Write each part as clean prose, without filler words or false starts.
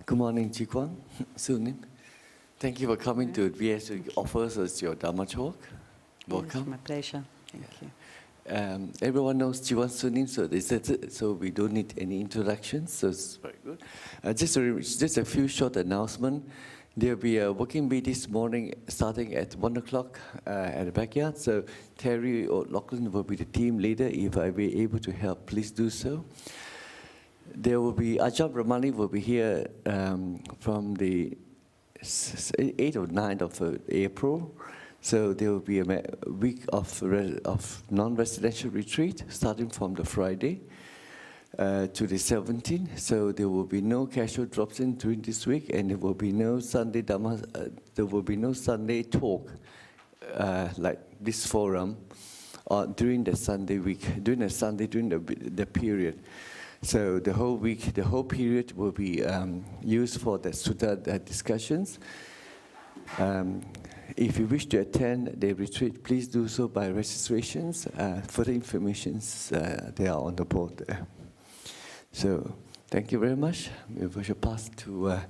Good morning, Chikwang-Sunim. Thank you for coming to BSV offers us your Dharma talk. Welcome. It's my pleasure. Thank you. Everyone knows Chikwang-Sunim, so we don't need any introductions, so it's very good. Just a few short announcements. There will be a working bee this morning starting at 1 o'clock at the backyard, so Terry or Lachlan will be the team leader. If I be able to help, please do so. There will be, Ajahn Brahmani will be here from the 8th or 9th of April. So there will be a week of non-residential retreat starting from the Friday to the 17th. So there will be no casual drops in during this week, and there will be no Sunday Dhamma, there will be no Sunday talk like this forum during the Sunday week, during the period. So the whole week, the whole period will be used for the sutta discussions. If you wish to attend the retreat, please do so by registrations. Further information, they are on the board there. So thank you very much. We shall pass to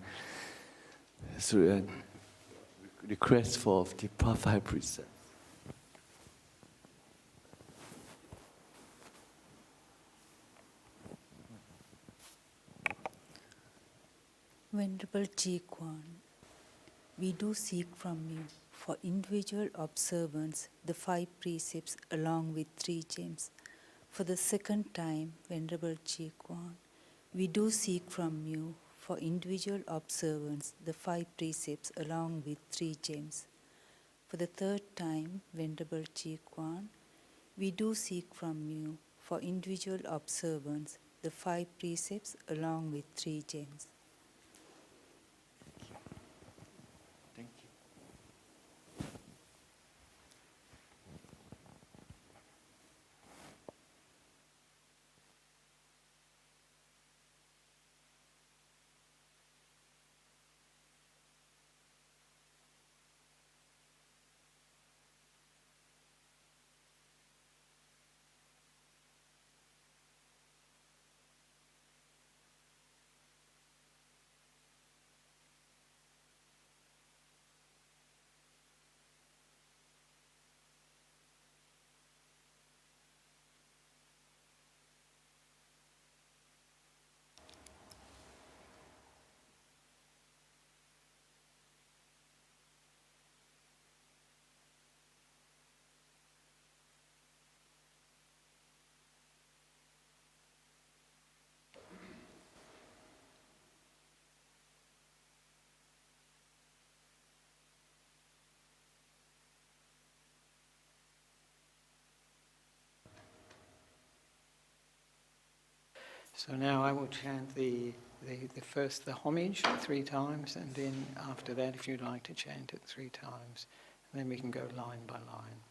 request for the High Priest. Venerable Chikwang, we do seek from you for individual observance the 5 precepts along with 3 gems. For the second time, Venerable Chikwang, we do seek from you for individual observance the 5 precepts along with 3 gems. For the third time, Venerable Chikwang, we do seek from you for individual observance the 5 precepts along with 3 gems. Thank you. So now I will chant the homage 3 times, and then after that, if you'd like to chant it 3 times, and then we can go line by line.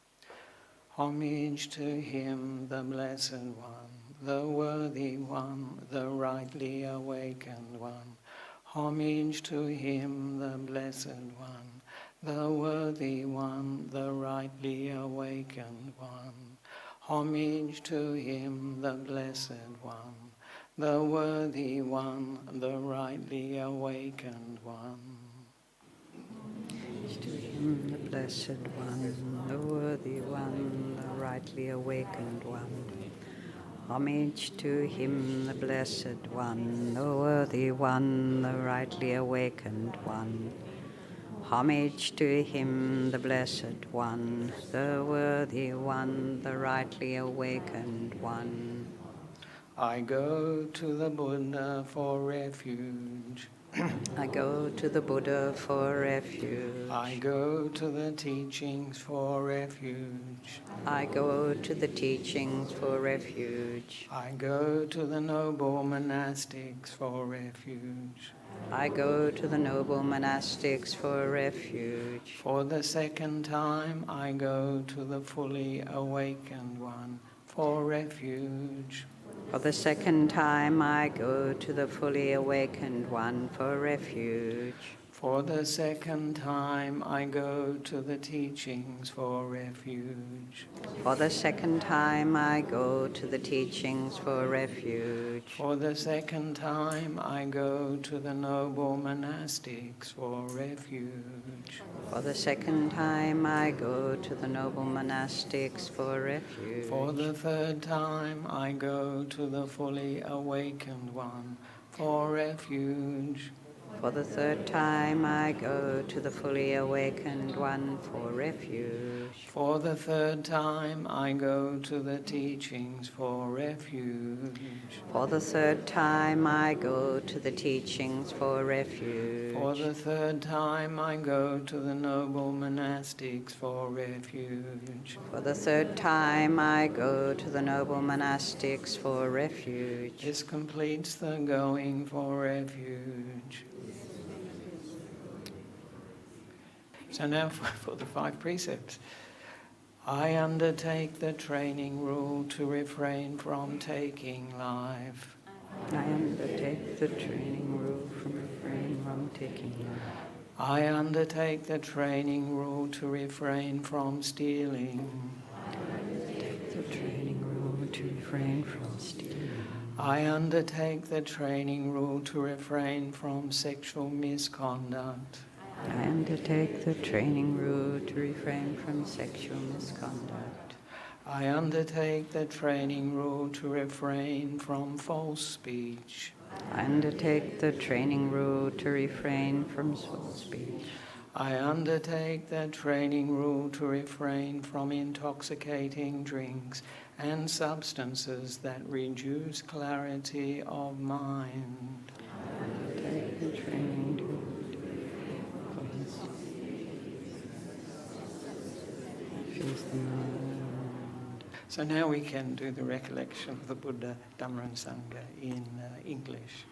Homage to him, the Blessed One, the Worthy One, the Rightly Awakened One. Homage to him, the Blessed One, the Worthy One, the Rightly Awakened One. Homage to him, the Blessed One, the Worthy One, the Rightly Awakened One. To him, the Blessed One, the Worthy One, the Rightly Awakened One. Homage to him, the Blessed One, the Worthy One, the Rightly Awakened One. Homage to him, the Blessed One, the Worthy One, the Rightly Awakened One. I go to the Buddha for refuge. I go to the Buddha for refuge. I go to the teachings for refuge. I go to the teachings for refuge. I go to the noble monastics for refuge. I go to the noble monastics for refuge. For the second time, I go to the fully awakened one for refuge. For the second time, I go to the fully awakened one for refuge. For the second time I go to the teachings for refuge. For the second time I go to the teachings for refuge. For the second time I go to the noble monastics for refuge. For the second time I go to the noble monastics for refuge. For the third time I go to the fully awakened one for refuge. For the third time I go to the fully awakened one for refuge. For the third time I go to the teachings for refuge. For the third time I go to the teachings for refuge. For the third time I go to the noble monastics for refuge. For the third time I go to the noble monastics for refuge. This completes the going for refuge. So now for the 5 precepts. I undertake the training rule to refrain from taking life. I undertake the training rule from refrain from taking life. I undertake the training rule to refrain from stealing. I undertake the training rule to refrain from stealing. I undertake the training rule to refrain from sexual misconduct. I undertake the training rule to refrain from sexual misconduct. I undertake the training rule to refrain from false speech. I undertake the training rule to refrain from false speech. I undertake the training rule to refrain from intoxicating drinks and substances that reduce clarity of mind. I undertake the training to So now we can do the recollection of the Buddha, Dhamma and Sangha in English.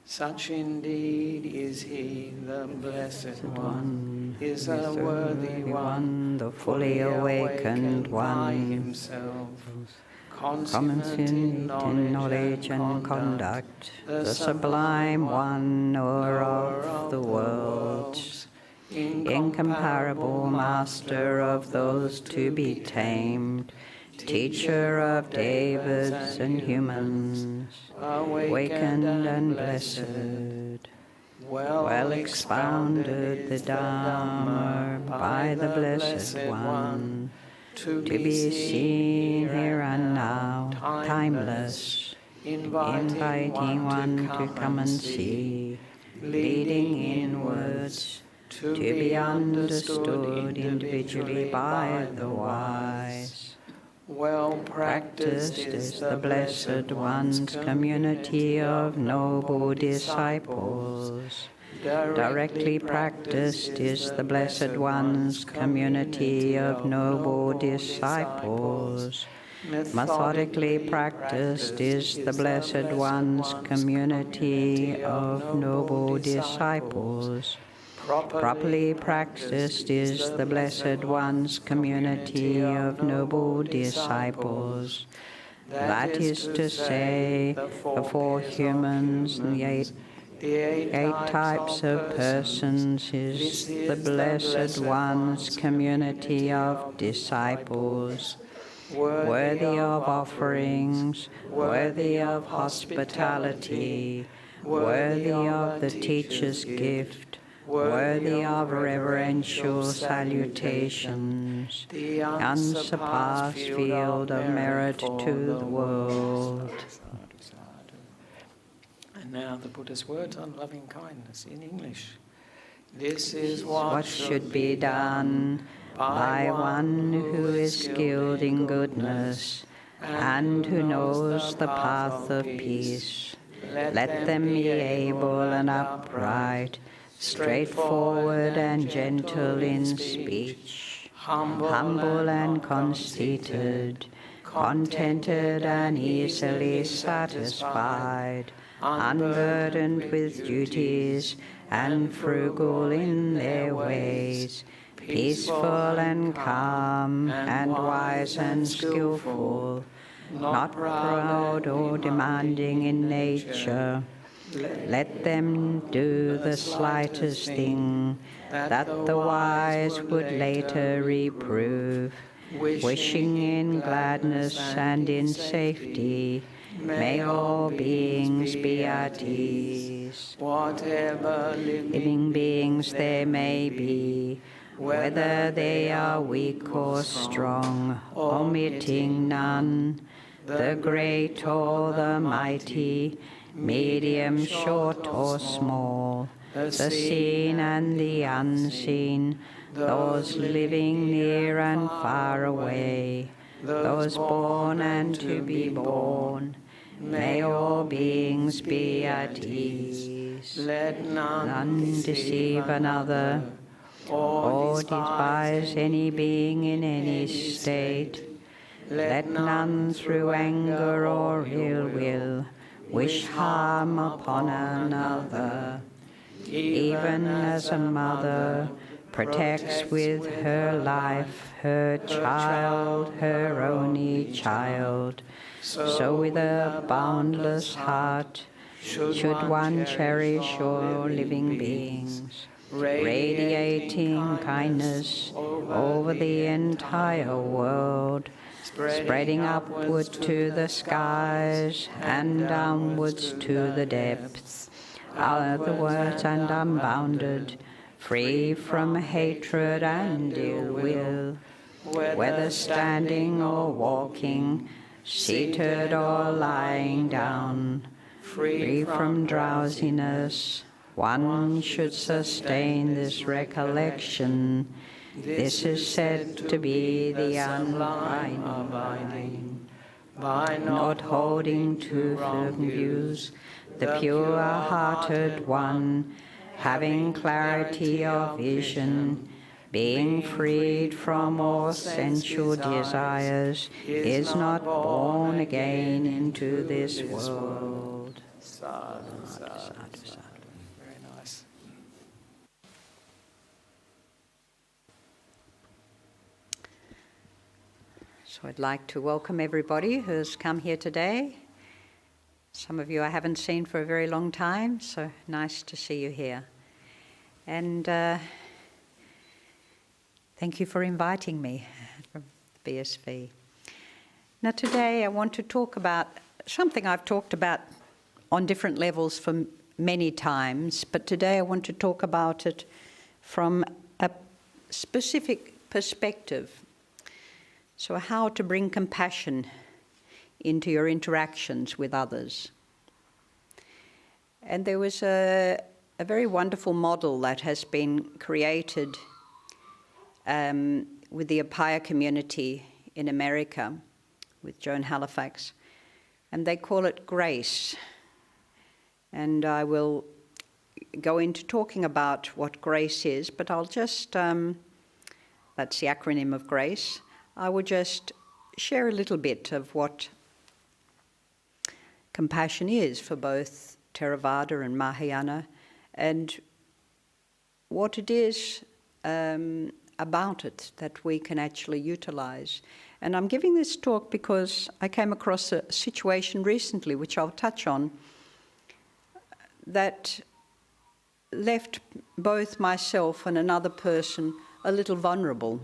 Such indeed is he, the Blessed One, is a worthy one, the fully awakened by one, himself, consummate in knowledge and conduct, the sublime one, knower of the worlds, incomparable master of those to be tamed, teacher of Davids and humans, awakened and blessed, well expounded the Dharma by the Blessed One, to be seen here and now, timeless, inviting one to come and see, leading inwards, to be understood individually by the wise. Well practiced is the Blessed One's community of noble disciples. Directly practiced is the Blessed One's community of noble disciples. Methodically practiced is the Blessed One's community of noble disciples. Properly practiced is the Blessed One's community of noble disciples. That is to say, the 4 humans and the eight types of persons is the Blessed One's community of disciples, worthy of offerings, worthy of hospitality, worthy of the teacher's gift, worthy of reverential salutations, the unsurpassed field of merit to the world. And now the Buddha's words on loving kindness in English. This is What should be done by one who is skilled in goodness and who knows the path of peace. Let them be able and upright, straightforward and gentle in speech, humble and conceited, contented and easily satisfied, unburdened with duties and frugal in their ways, peaceful and calm and wise and skillful, not proud or demanding in nature, Let them do the slightest thing that the wise would later reprove. Wishing in gladness and in safety, may all beings be at ease. Whatever Living beings there may be, whether they are weak or strong, omitting none, the great or the mighty, medium, short or small, the seen and the unseen, those living near and far away, those born and to be born, may all beings be at ease. let None deceive another, or despise any being in any state. Let none through anger or ill will wish harm upon another. Even as a mother protects with her life her child, her only child, so with a boundless heart should one cherish all living beings, radiating kindness over the entire world, spreading upward to the skies and downwards to the depths, outwards and unbounded, free from hatred and ill will, whether standing or walking, seated or lying down, free from drowsiness. One should sustain this recollection. This is said to be the unbinding, by not holding to firm views, the pure-hearted one, having clarity of vision, being freed from all sensual desires, is not born again into this world. Sadhu, sadhu, sadhu. Very nice. So I'd like to welcome everybody who's come here today. Some of you I haven't seen for a very long time, so nice to see you here. And thank you for inviting me from BSV. Now today I want to talk about something I've talked about on different levels for many times, but today I want to talk about it from a specific perspective. So how to bring compassion into your interactions with others. And there was a very wonderful model that has been created with the Apaya community in America, with Joan Halifax, and they call it GRACE. And I will go into talking about what GRACE is, but I'll just, that's the acronym of GRACE, I will just share a little bit of what compassion is for both Theravada and Mahayana, and what it is about it that we can actually utilize. And I'm giving this talk because I came across a situation recently, which I'll touch on, that left both myself and another person a little vulnerable.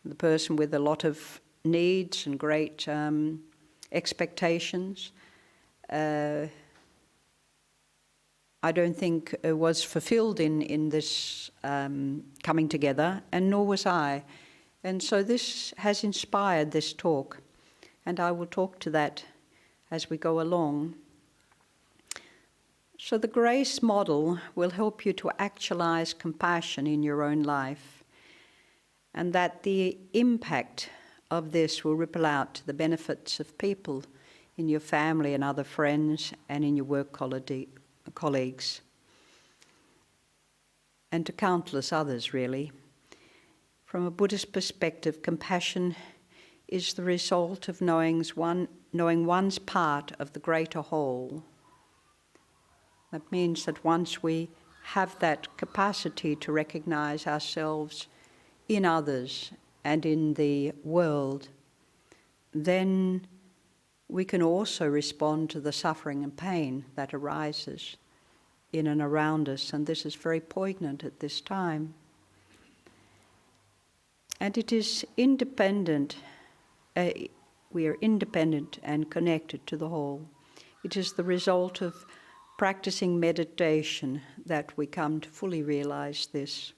The person with a lot of needs and great expectations, I don't think was fulfilled in this coming together, and nor was I. And so this has inspired this talk, and I will talk to that as we go along. So the GRACE model will help you to actualize compassion in your own life, and that the impact of this will ripple out to the benefits of people in your family and other friends and in your work colleagues, and to countless others, really. From a Buddhist perspective, compassion is the result of knowing one's part of the greater whole. That means that once we have that capacity to recognize ourselves in others and in the world, then we can also respond to the suffering and pain that arises in and around us, and this is very poignant at this time. And it is independent, we are independent and connected to the whole. It is the result of practicing meditation that we come to fully realize this.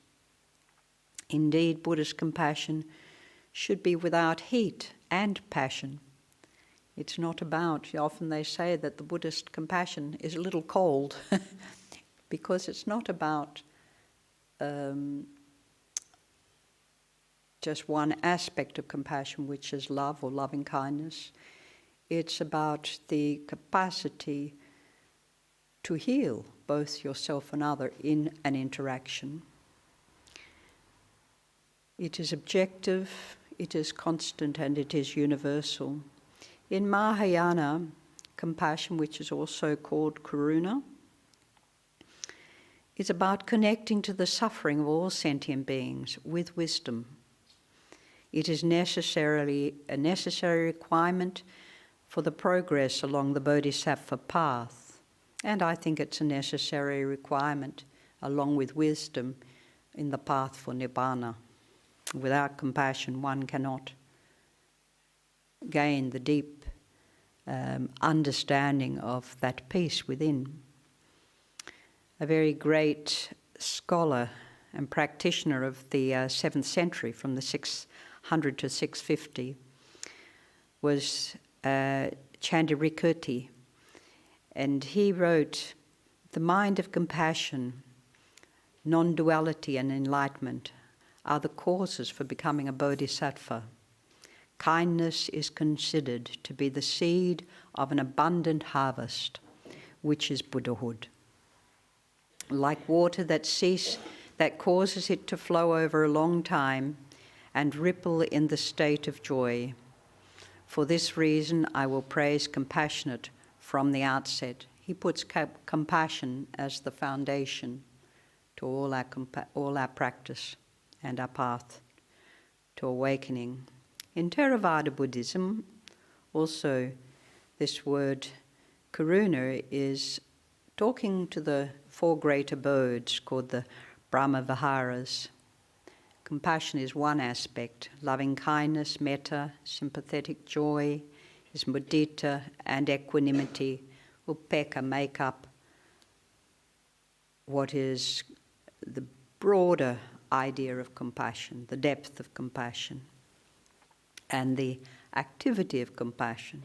Indeed, Buddhist compassion should be without heat and passion. It's not about, often they say that the Buddhist compassion is a little cold, because it's not about just one aspect of compassion, which is love or loving kindness. It's about the capacity to heal both yourself and other in an interaction. It is objective, it is constant, and it is universal. In Mahayana, compassion, which is also called karuna, is about connecting to the suffering of all sentient beings with wisdom. It is necessarily a necessary requirement for the progress along the Bodhisattva path, and I think it's a necessary requirement, along with wisdom, in the path for Nibbana. Without compassion, one cannot gain the deep understanding of that peace within. A very great scholar and practitioner of the 7th century, from the 600 to 650, was Chandrikirti, and he wrote, "The mind of compassion, non-duality and enlightenment are the causes for becoming a bodhisattva. Kindness is considered to be the seed of an abundant harvest, which is Buddhahood. Like water that causes it to flow over a long time and ripple in the state of joy. For this reason, I will praise compassionate from the outset." He puts compassion as the foundation to all our practice and our path to awakening. In Theravada Buddhism, also this word karuna is talking to the 4 great abodes called the Brahma Viharas. Compassion is one aspect. Loving kindness, metta, sympathetic joy, is mudita, and equanimity, upekkha, make up what is the broader idea of compassion, the depth of compassion, and the activity of compassion.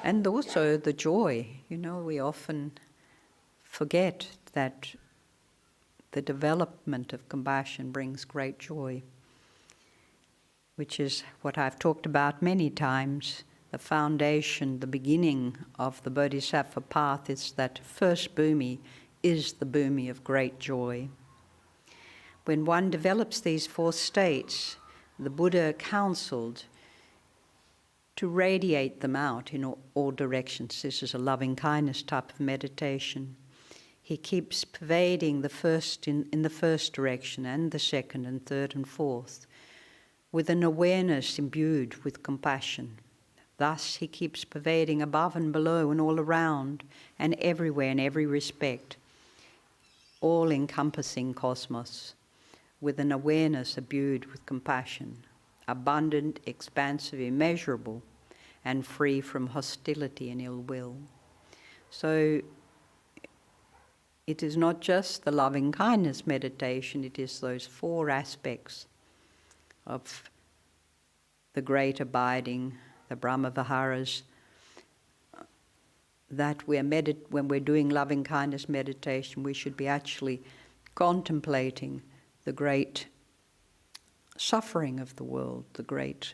And also the joy. You know, we often forget that the development of compassion brings great joy, which is what I've talked about many times. The foundation, the beginning of the Bodhisattva path is that first bhumi is the bhumi of great joy. When one develops these 4 states, the Buddha counseled to radiate them out in all directions. This is a loving kindness type of meditation. He keeps pervading the first in the first direction, and the second and third and fourth, with an awareness imbued with compassion. Thus he keeps pervading above and below and all around and everywhere in every respect, all-encompassing cosmos, with an awareness imbued with compassion, abundant, expansive, immeasurable, and free from hostility and ill will. So it is not just the loving kindness meditation, it is those 4 aspects of the great abiding, the Brahma Viharas, that when we're doing loving kindness meditation, we should be actually contemplating the great suffering of the world, the great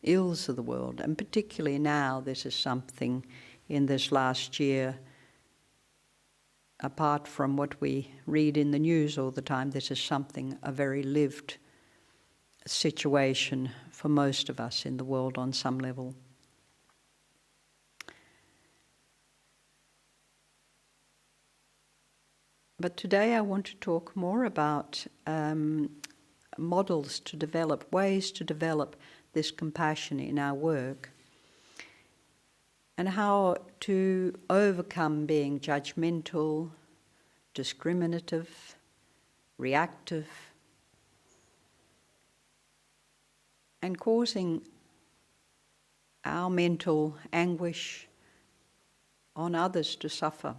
ills of the world. And particularly now, this is something in this last year, apart from what we read in the news all the time, this is something, a very lived situation for most of us in the world on some level. But today I want to talk more about models to develop, ways to develop this compassion in our work. and how to overcome being judgmental, discriminative, reactive, and causing our mental anguish on others to suffer,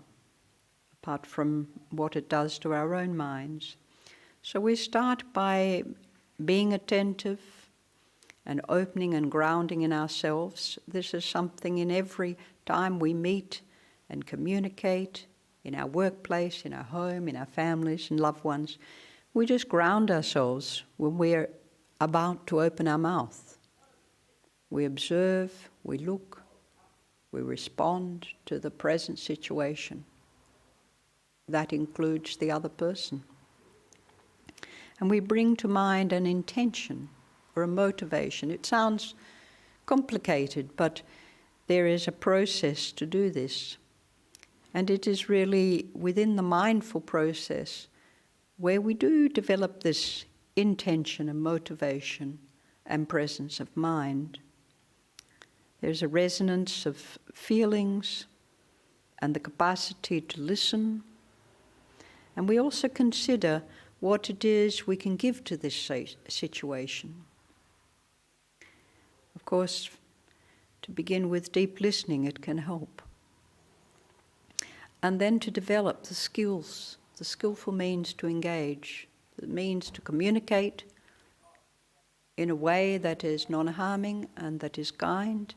apart from what it does to our own minds. So we start by being attentive and opening and grounding in ourselves. This is something in every time we meet and communicate, in our workplace, in our home, in our families and loved ones. We just ground ourselves when we're about to open our mouth. We observe, we look, we respond to the present situation. That includes the other person. And we bring to mind an intention or a motivation. It sounds complicated, but there is a process to do this. And it is really within the mindful process where we do develop this intention and motivation and presence of mind. There's a resonance of feelings and the capacity to listen. And we also consider what it is we can give to this situation. Of course, to begin with deep listening, it can help. And then to develop the skills, the skillful means to engage, the means to communicate in a way that is non-harming and that is kind,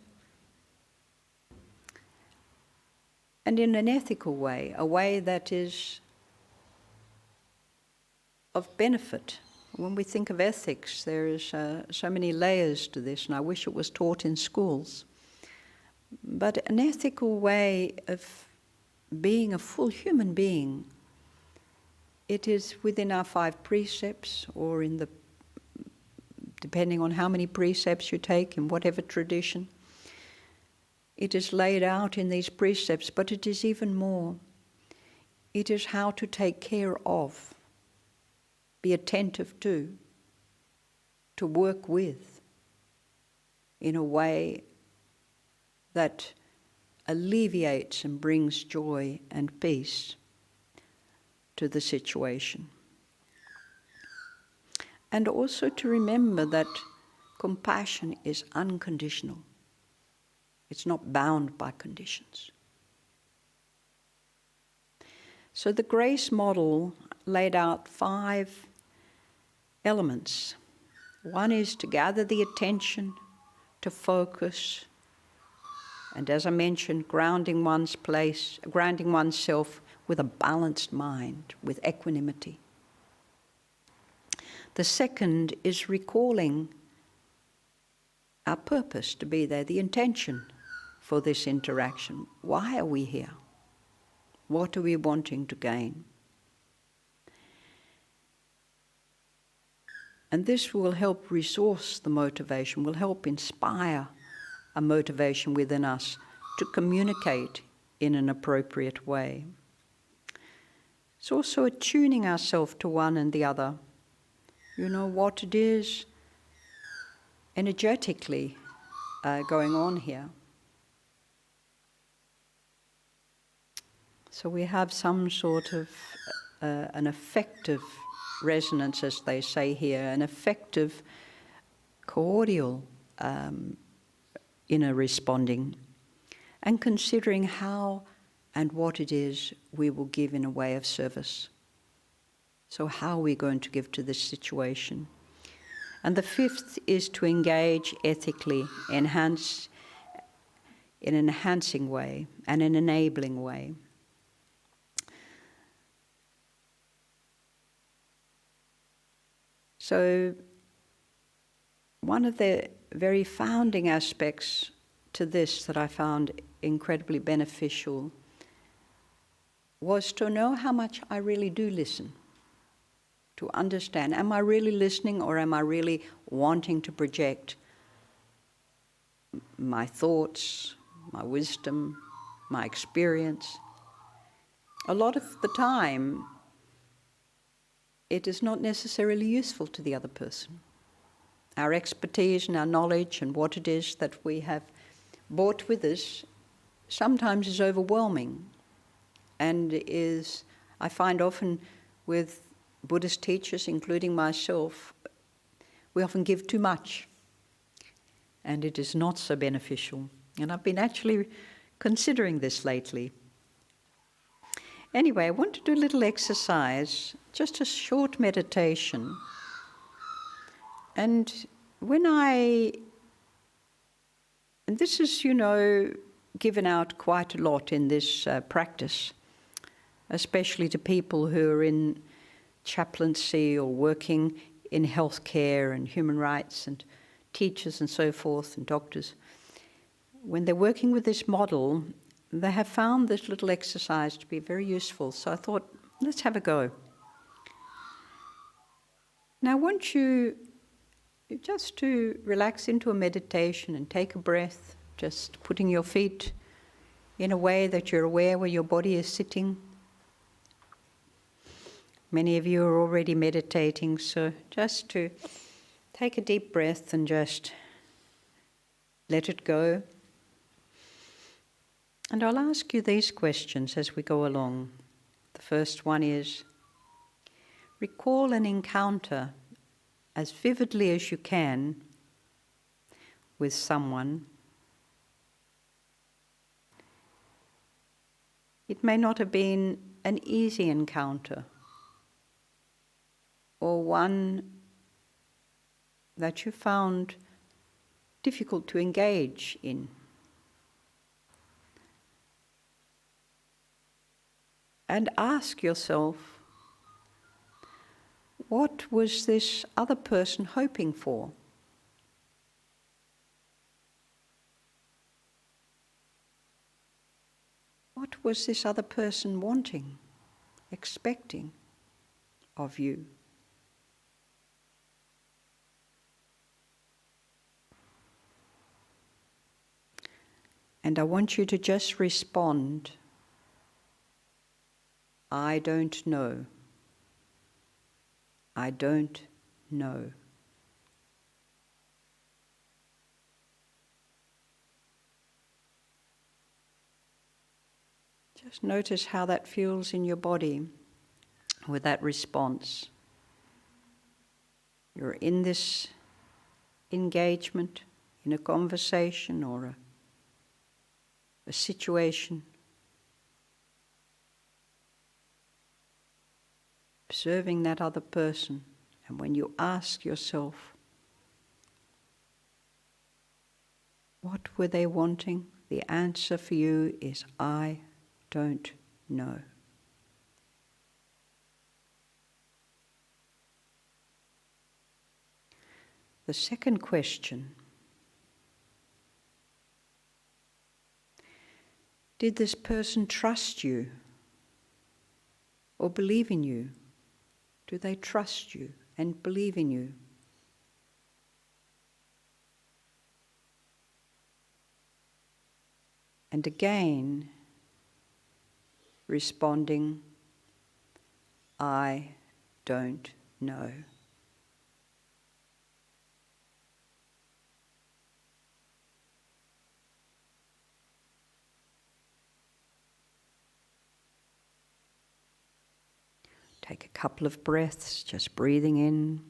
and in an ethical way, a way that is of benefit. When we think of ethics, there is so many layers to this, and I wish it was taught in schools. But an ethical way of being a full human being, it is within our 5 precepts, or in the, depending on how many precepts you take in whatever tradition. It is laid out in these precepts, but it is even more. It is how to take care of, be attentive to work with, in a way that alleviates and brings joy and peace to the situation. And also to remember that compassion is unconditional. It's not bound by conditions. So the grace model laid out 5 elements. One is to gather the attention, to focus, and as I mentioned, grounding oneself with a balanced mind, with equanimity. The second is recalling our purpose to be there, the intention for this interaction. Why are we here? What are we wanting to gain? And this will help resource the motivation, will help inspire a motivation within us to communicate in an appropriate way. It's also attuning ourselves to one and the other. You know what it is energetically going on here. So we have some sort of an effective resonance, as they say here, an effective cordial inner responding, and considering how and what it is we will give in a way of service. So how are we going to give to this situation? And the 5th is to engage ethically, in an enhancing way and an enabling way. So one of the very founding aspects to this that I found incredibly beneficial was to know how much I really do listen, to understand, am I really listening, or am I really wanting to project my thoughts, my wisdom, my experience? A lot of the time, it is not necessarily useful to the other person. Our expertise and our knowledge and what it is that we have brought with us sometimes is overwhelming and I find often with Buddhist teachers, including myself, we often give too much and it is not so beneficial. And I've been actually considering this lately. Anyway, I want to do a little exercise, just a short meditation. And and this is, given out quite a lot in this practice, especially to people who are in chaplaincy or working in healthcare and human rights and teachers and so forth and doctors. When they're working with this model, they have found this little exercise to be very useful. So I thought, let's have a go. Now I want you just to relax into a meditation and take a breath, just putting your feet in a way that you're aware where your body is sitting. Many of you are already meditating, so just to take a deep breath and just let it go. And I'll ask you these questions as we go along. The first one is, recall an encounter as vividly as you can with someone. It may not have been an easy encounter or one that you found difficult to engage in. And ask yourself, what was this other person hoping for? What was this other person wanting, expecting of you? And I want you to just respond, I don't know. I don't know. Just notice how that feels in your body with that response. You're in this engagement, in a conversation or a situation. Observing that other person, and when you ask yourself, what were they wanting? The answer for you is, I don't know. The second question, did this person trust you or believe in you? Do they trust you and believe in you? And again, responding, I don't know. Take a couple of breaths, just breathing in.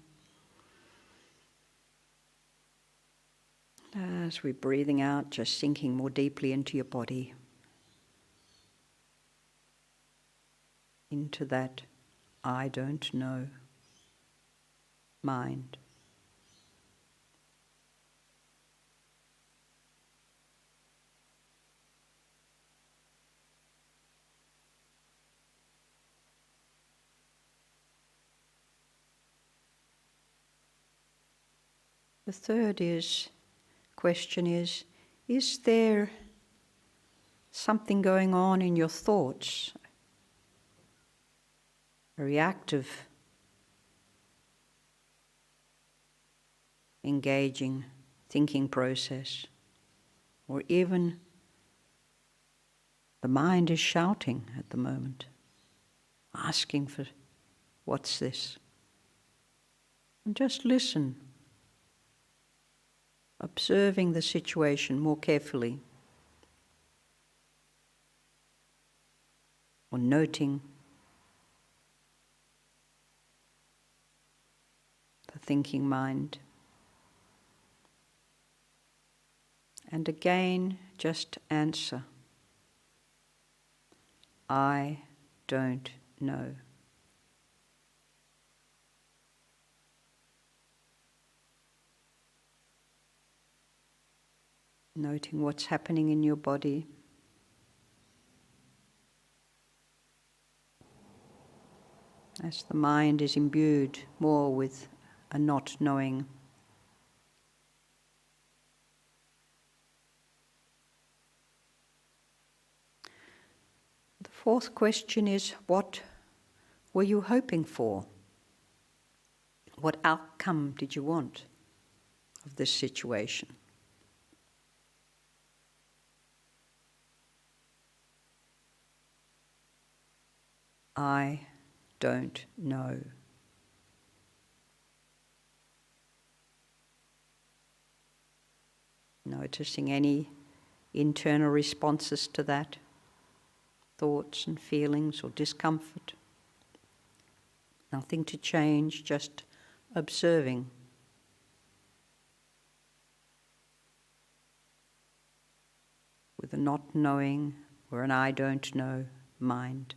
As we're breathing out, just sinking more deeply into your body. Into that I don't know mind. The third question is there something going on in your thoughts? A reactive, engaging thinking process, or even the mind is shouting at the moment, asking for, what's this? And just listen, observing the situation more carefully. or noting the thinking mind. And again, just answer, I don't know. Noting what's happening in your body. As the mind is imbued more with a not knowing. The fourth question is, what were you hoping for? What outcome did you want of this situation? I don't know. Noticing any internal responses to that, thoughts and feelings or discomfort. Nothing to change, just observing. With a not knowing or an I don't know mind.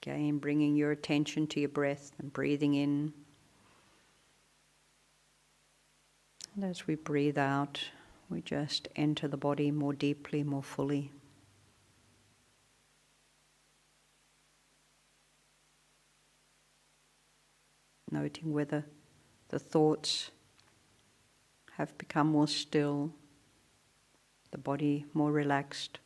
Again, bringing your attention to your breath and breathing in. And as we breathe out, we just enter the body more deeply, more fully. Noting whether the thoughts have become more still, the body more relaxed.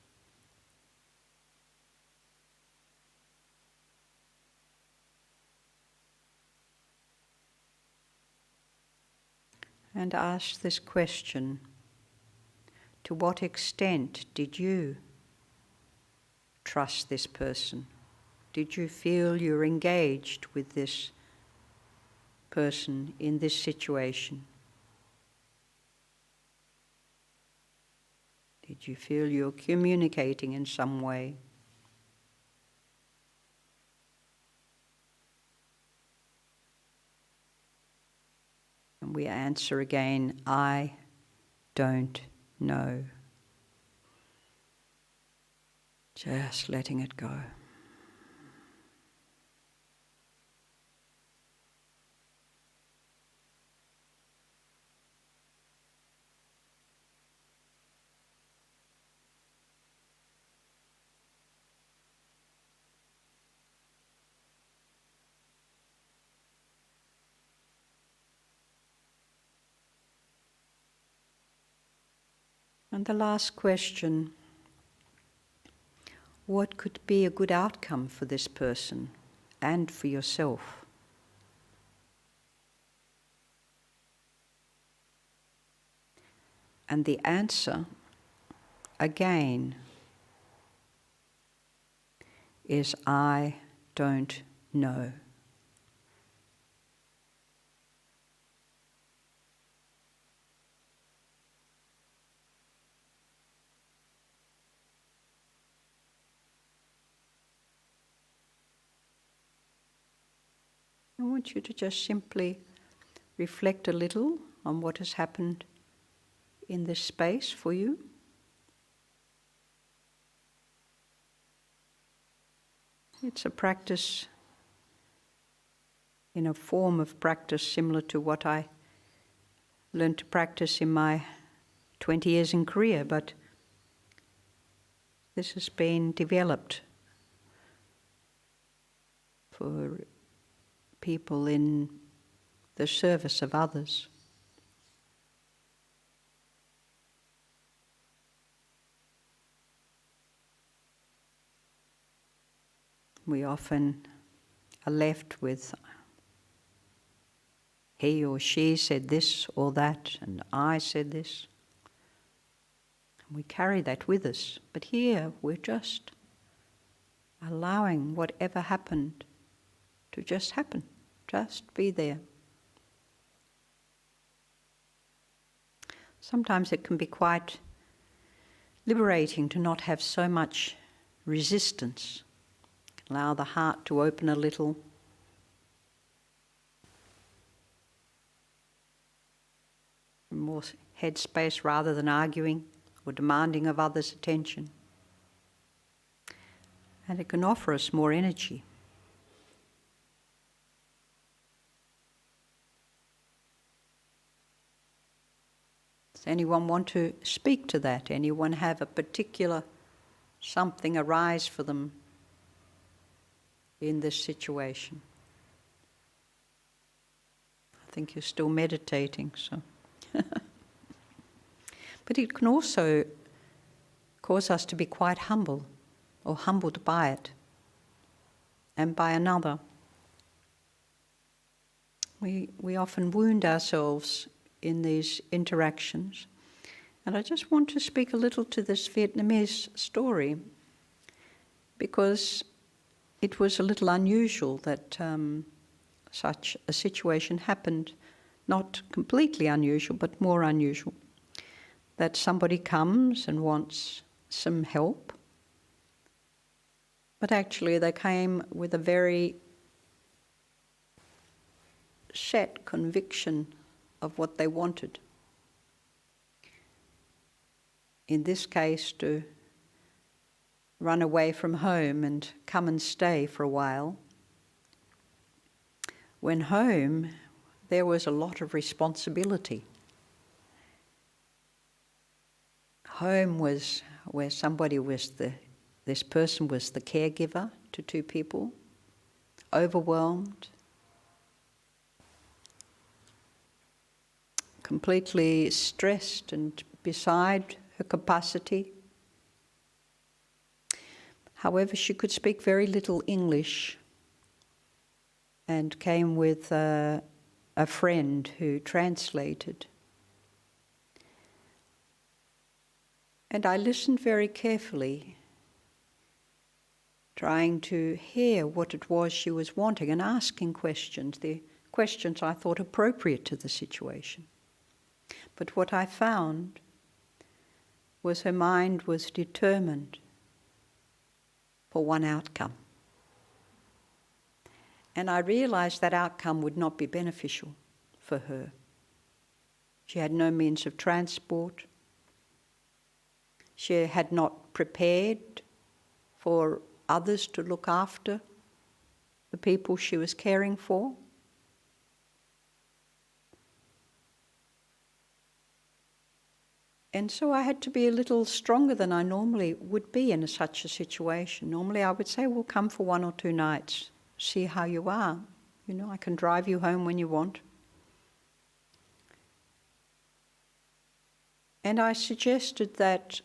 And ask this question, to what extent did you trust this person? Did you feel you're engaged with this person in this situation? Did you feel you're communicating in some way? And we answer again, I don't know. Just letting it go. And the last question, what could be a good outcome for this person and for yourself? And the answer, again, is I don't know. I want you to just simply reflect a little on what has happened in this space for you. It's a practice, in a form of practice similar to what I learned to practice in my 20 years in Korea, but this has been developed for people in the service of others. We often are left with he or she said this or that, and I said this. And we carry that with us. But here we're just allowing whatever happened to just happen, Just be there. Sometimes it can be quite liberating to not have so much resistance. Allow the heart to open a little. More headspace rather than arguing or demanding of others' attention. And it can offer us more energy. Does anyone want to speak to that? Anyone have a particular something arise for them in this situation? I think you're still meditating, so. But it can also cause us to be quite humble, or humbled by it, and by another. We often wound ourselves in these interactions. And I just want to speak a little to this Vietnamese story, because it was a little unusual that such a situation happened. Not completely unusual, but more unusual. That somebody comes and wants some help, but actually they came with a very set conviction of what they wanted. In this case, to run away from home and come and stay for a while. When home, there was a lot of responsibility. Home was where somebody was this person was the caregiver to two people, overwhelmed, completely stressed and beside her capacity. However, she could speak very little English and came with a friend who translated. And I listened very carefully, trying to hear what it was she was wanting and asking questions, the questions I thought appropriate to the situation. But what I found was her mind was determined for one outcome. And I realized that outcome would not be beneficial for her. She had no means of transport. She had not prepared for others to look after the people she was caring for. And so I had to be a little stronger than I normally would be in such a situation. Normally I would say, well, come for 1 or 2 nights, see how you are. You know, I can drive you home when you want. And I suggested that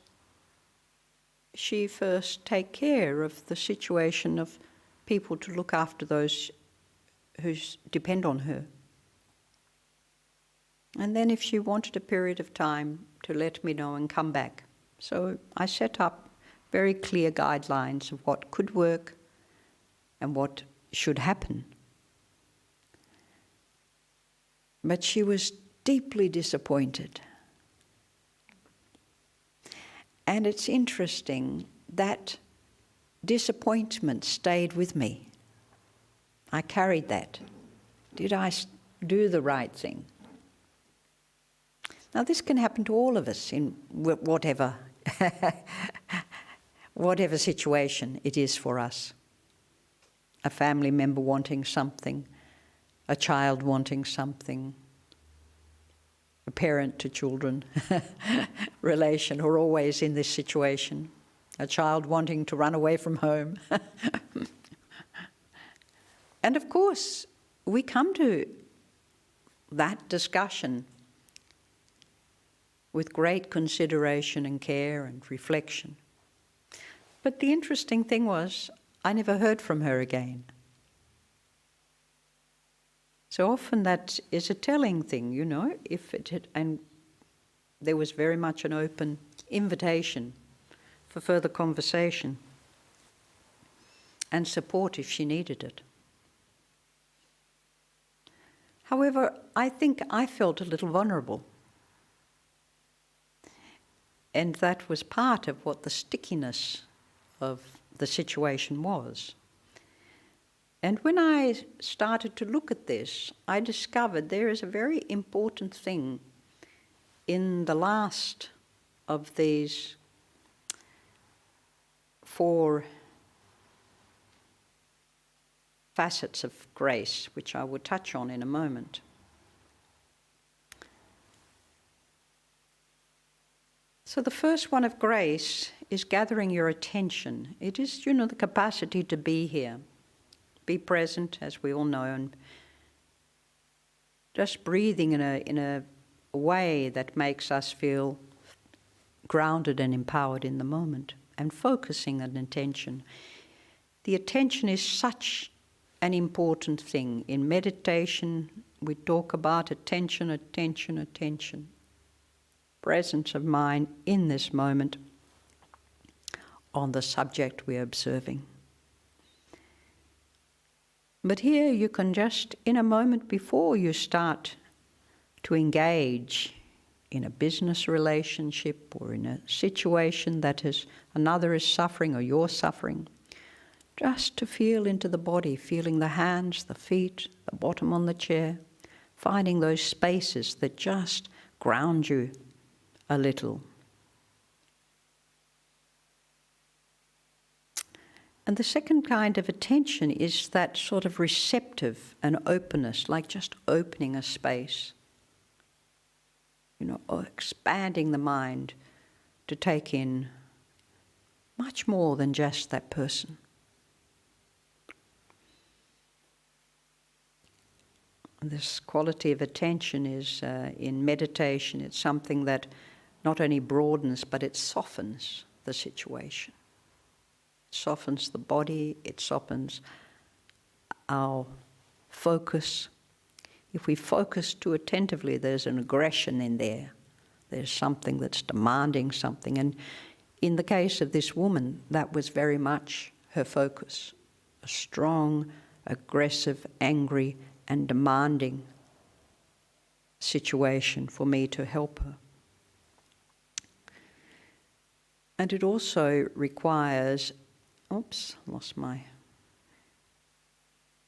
she first take care of the situation of people to look after those who depend on her. And then if she wanted a period of time, to let me know and come back. So I set up very clear guidelines of what could work and what should happen. But she was deeply disappointed. And it's interesting, that disappointment stayed with me. I carried that. Did I do the right thing? Now this can happen to all of us in whatever situation it is for us. A family member wanting something, a child wanting something, a parent to children relation are always in this situation. A child wanting to run away from home. And of course, we come to that discussion with great consideration and care and reflection. But the interesting thing was, I never heard from her again. So often that is a telling thing, you know, if it had, and there was very much an open invitation for further conversation and support if she needed it. However, I think I felt a little vulnerable. And that was part of what the stickiness of the situation was. And when I started to look at this, I discovered there is a very important thing in the last of these 4 facets of grace, which I will touch on in a moment. So the first one of grace is gathering your attention. It is, the capacity to be here, be present, as we all know, and just breathing in a way that makes us feel grounded and empowered in the moment, and focusing on attention. The attention is such an important thing. In meditation, we talk about attention, attention, attention. Presence of mind in this moment on the subject we're observing. But here you can just, in a moment before you start to engage in a business relationship or in a situation that another is suffering or you're suffering, just to feel into the body, feeling the hands, the feet, the bottom on the chair, finding those spaces that just ground you a little. And the second kind of attention is that sort of receptive and openness, like just opening a space. Expanding the mind to take in much more than just that person. This quality of attention is, in meditation, it's something that not only broadens, but it softens the situation. It softens the body, it softens our focus. If we focus too attentively, there's an aggression in there. There's something that's demanding something. And in the case of this woman, that was very much her focus. A strong, aggressive, angry, and demanding situation for me to help her. And it also requires,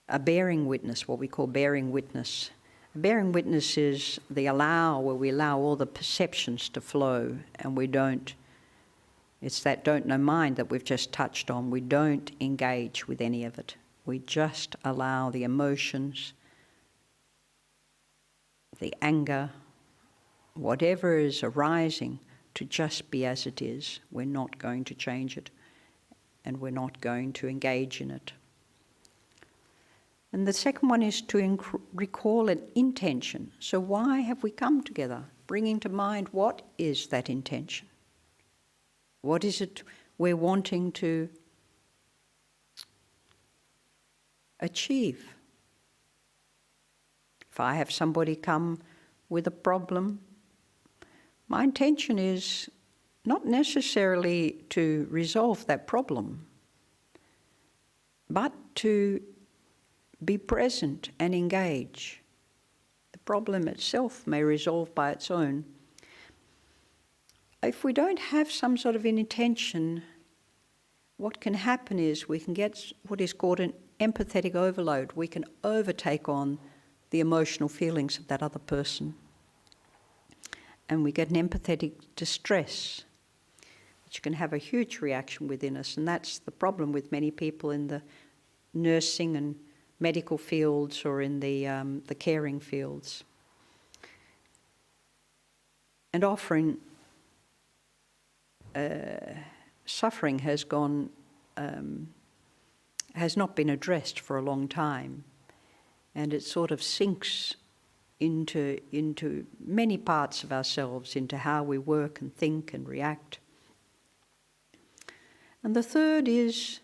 a bearing witness, what we call bearing witness. A bearing witness is where we allow all the perceptions to flow, and it's that don't know mind that we've just touched on. We don't engage with any of it. We just allow the emotions, the anger, whatever is arising, to just be as it is. We're not going to change it, and we're not going to engage in it. And the second one is to recall an intention. So why have we come together? Bringing to mind, what is that intention? What is it we're wanting to achieve? If I have somebody come with a problem, my intention is not necessarily to resolve that problem, but to be present and engage. The problem itself may resolve by its own. If we don't have some sort of an intention, what can happen is we can get what is called an empathetic overload. We can overtake on the emotional feelings of that other person. And we get an empathetic distress, which can have a huge reaction within us. And that's the problem with many people in the nursing and medical fields or in the caring fields. And often suffering has not been addressed for a long time, and it sort of sinks into many parts of ourselves, into how we work and think and react. And the third is,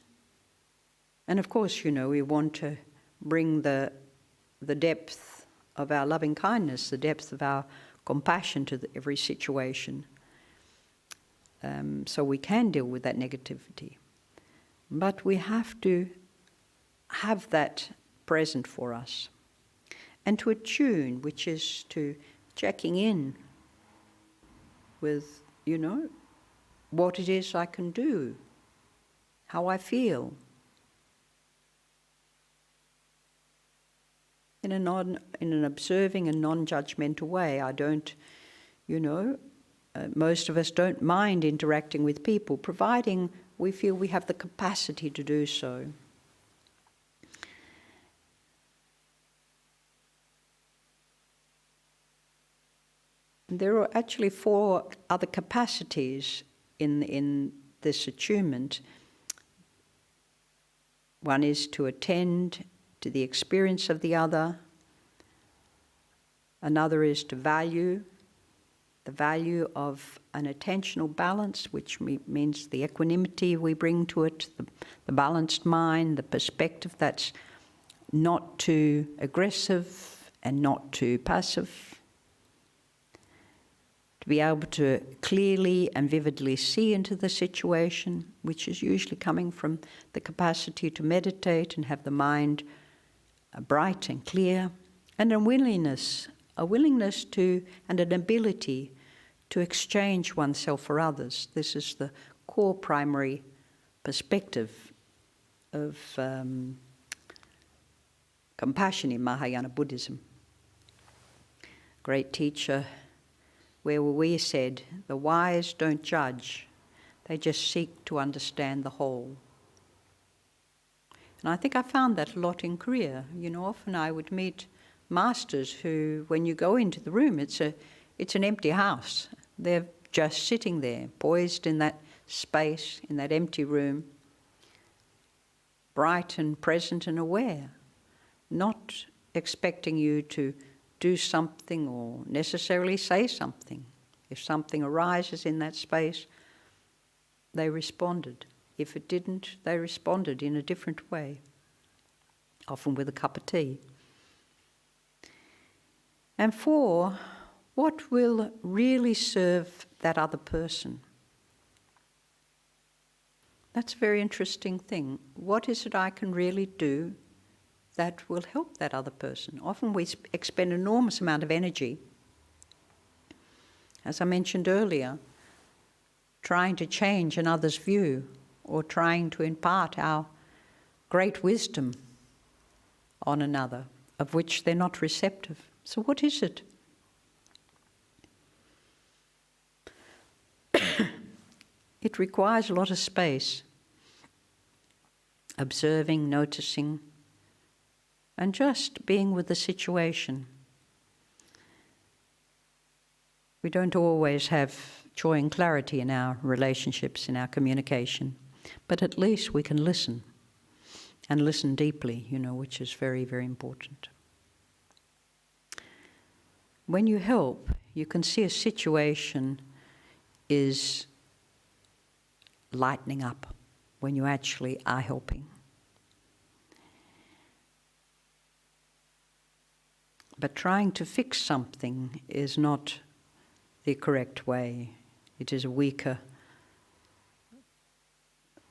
and of course, we want to bring the depth of our loving kindness, the depth of our compassion to every situation, so we can deal with that negativity. But we have to have that present for us. and to attune, which is to checking in with, what it is I can do, how I feel. In an observing and non-judgmental way. I don't, most of us don't mind interacting with people, providing we feel we have the capacity to do so. And there are actually 4 other capacities in this attunement. One is to attend to the experience of the other. Another is to value, the value of an attentional balance, which means the equanimity we bring to it, the balanced mind, the perspective that's not too aggressive and not too passive. To be able to clearly and vividly see into the situation, which is usually coming from the capacity to meditate and have the mind bright and clear, and a willingness to, and an ability to exchange oneself for others. This is the core primary perspective of compassion in Mahayana Buddhism. Great teacher, where we said, the wise don't judge, they just seek to understand the whole. And I think I found that a lot in Korea. Often I would meet masters who, when you go into the room, it's an empty house. They're just sitting there, poised in that space, in that empty room, bright and present and aware, not expecting you to do something or necessarily say something. If something arises in that space, they responded. If it didn't, they responded in a different way, often with a cup of tea. And 4, what will really serve that other person? That's a very interesting thing. What is it I can really do that will help that other person? Often we expend an enormous amount of energy, as I mentioned earlier, trying to change another's view or trying to impart our great wisdom on another, of which they're not receptive. So what is it? It requires a lot of space, observing, noticing, and just being with the situation. We don't always have joy and clarity in our relationships, in our communication, but at least we can listen, and listen deeply, which is very, very important. When you help, you can see a situation is lightening up when you actually are helping. But trying to fix something is not the correct way. It is a weaker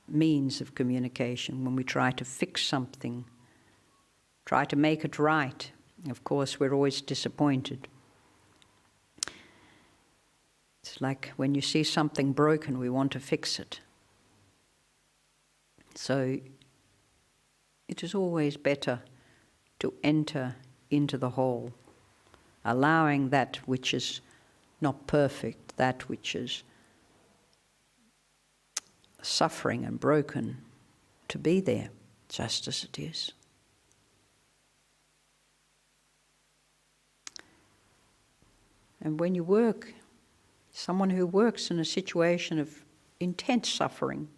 means of communication. When we try to fix something, try to make it right, of course, we're always disappointed. It's like when you see something broken, we want to fix it. So it is always better to enter into the whole, allowing that which is not perfect, that which is suffering and broken, to be there just as it is. And when you work, someone who works in a situation of intense suffering,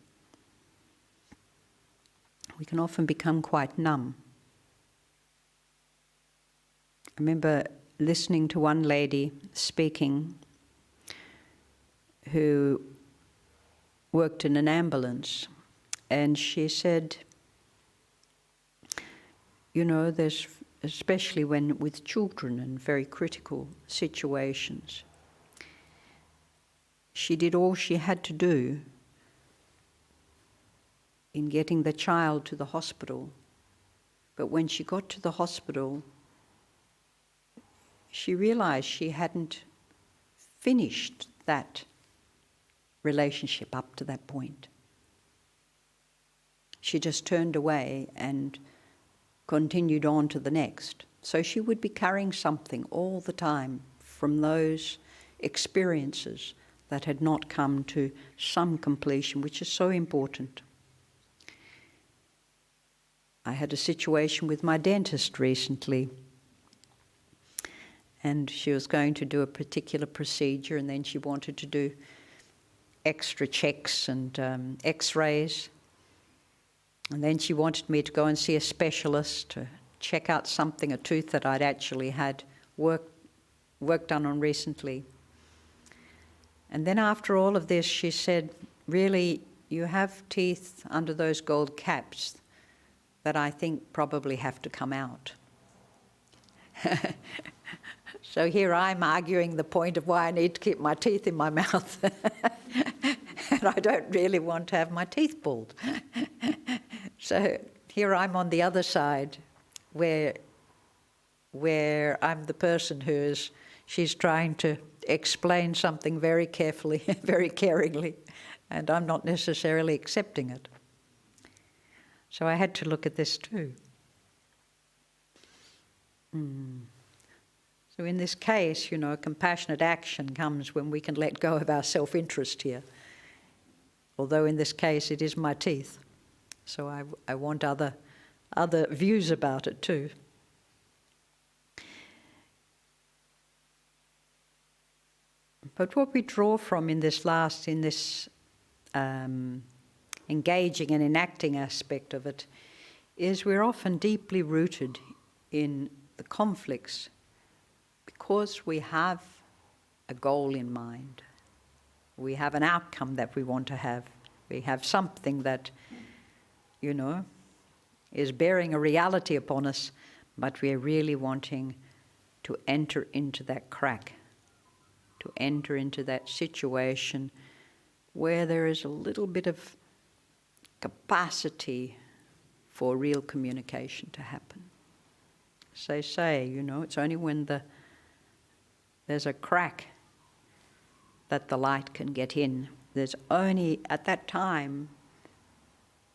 we can often become quite numb. I remember listening to one lady speaking who worked in an ambulance, and she said, there's, especially when with children and very critical situations, she did all she had to do in getting the child to the hospital. But when she got to the hospital, she realized she hadn't finished that relationship up to that point. She just turned away and continued on to the next. So she would be carrying something all the time from those experiences that had not come to some completion, which is so important. I had a situation with my dentist recently, and she was going to do a particular procedure, and then she wanted to do extra checks and x-rays. And then she wanted me to go and see a specialist to check out something, a tooth that I'd actually had work done on recently. And then after all of this, she said, really, you have teeth under those gold caps that I think probably have to come out. So here I'm arguing the point of why I need to keep my teeth in my mouth. And I don't really want to have my teeth pulled. So here I'm on the other side, where I'm the person she's trying to explain something very carefully, very caringly, and I'm not necessarily accepting it. So I had to look at this too. So in this case, compassionate action comes when we can let go of our self-interest here. Although in this case it is my teeth. So I want other views about it too. But what we draw from in this engaging and enacting aspect of it is we're often deeply rooted in the conflicts because we have a goal in mind. We have an outcome that we want to have. We have something that, is bearing a reality upon us, but we're really wanting to enter into that crack, to enter into that situation where there is a little bit of capacity for real communication to happen. As they say, it's only when there's a crack that the light can get in. There's only at that time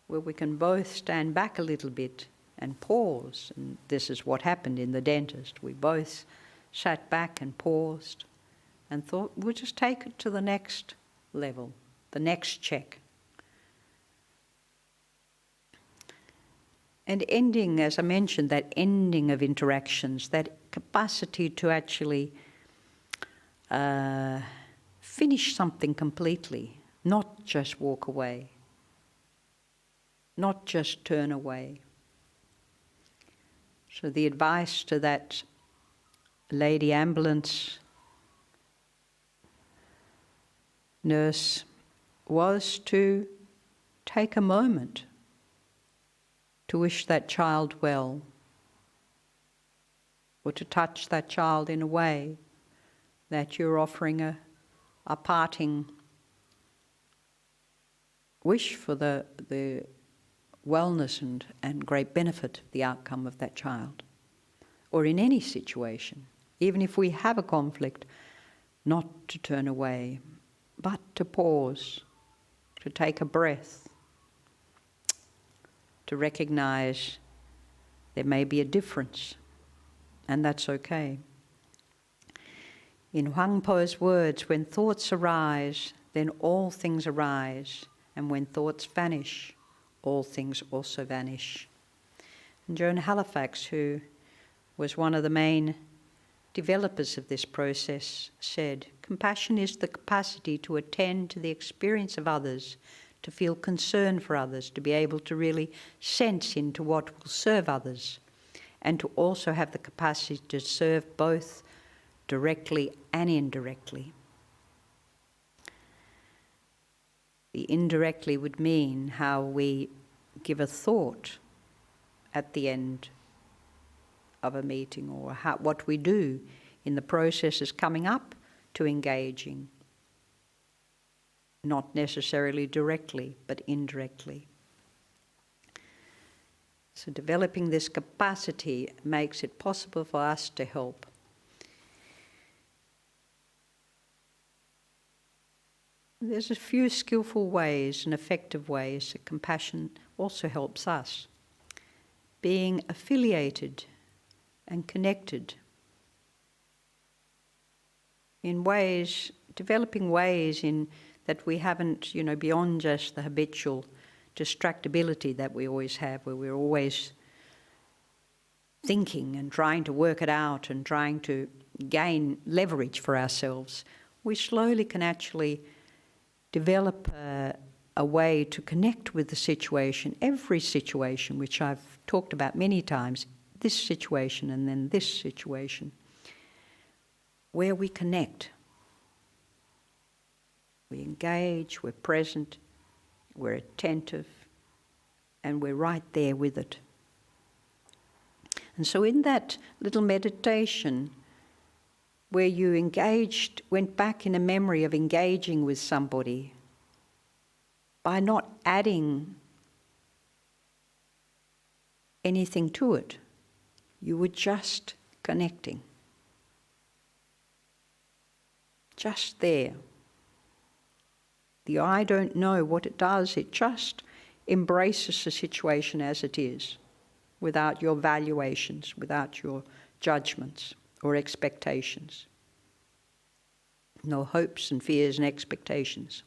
where we can both stand back a little bit and pause. And this is what happened in the dentist. We both sat back and paused and thought, we'll just take it to the next level, the next check. And ending, as I mentioned, that ending of interactions, that capacity to actually finish something completely, not just walk away, not just turn away. So the advice to that lady ambulance nurse was to take a moment to wish that child well, or to touch that child in a way that you're offering a parting wish for the wellness and great benefit of the outcome of that child. Or in any situation, even if we have a conflict, not to turn away, but to pause, to take a breath, to recognize there may be a difference, and that's okay. In Huang Po's words, when thoughts arise, then all things arise, and when thoughts vanish, all things also vanish. And Joan Halifax, who was one of the main developers of this process, said, compassion is the capacity to attend to the experience of others, to feel concern for others, to be able to really sense into what will serve others, and to also have the capacity to serve both directly and indirectly. The indirectly would mean how we give a thought at the end of a meeting, or what we do in the processes coming up to engaging, not necessarily directly, but indirectly. So developing this capacity makes it possible for us to help There's a few skillful ways and effective ways that compassion also helps us. Being affiliated and connected in ways, developing ways in that we haven't, beyond just the habitual distractibility that we always have, where we're always thinking and trying to work it out and trying to gain leverage for ourselves. We slowly can actually develop a way to connect with the situation, every situation, which I've talked about many times, this situation and then this situation, where we connect. We engage, we're present, we're attentive, and we're right there with it. And so in that little meditation, where you went back in a memory of engaging with somebody, by not adding anything to it, you were just connecting. Just there. The I don't know what it does, it just embraces the situation as it is, without your valuations, without your judgments or expectations. No hopes and fears and expectations.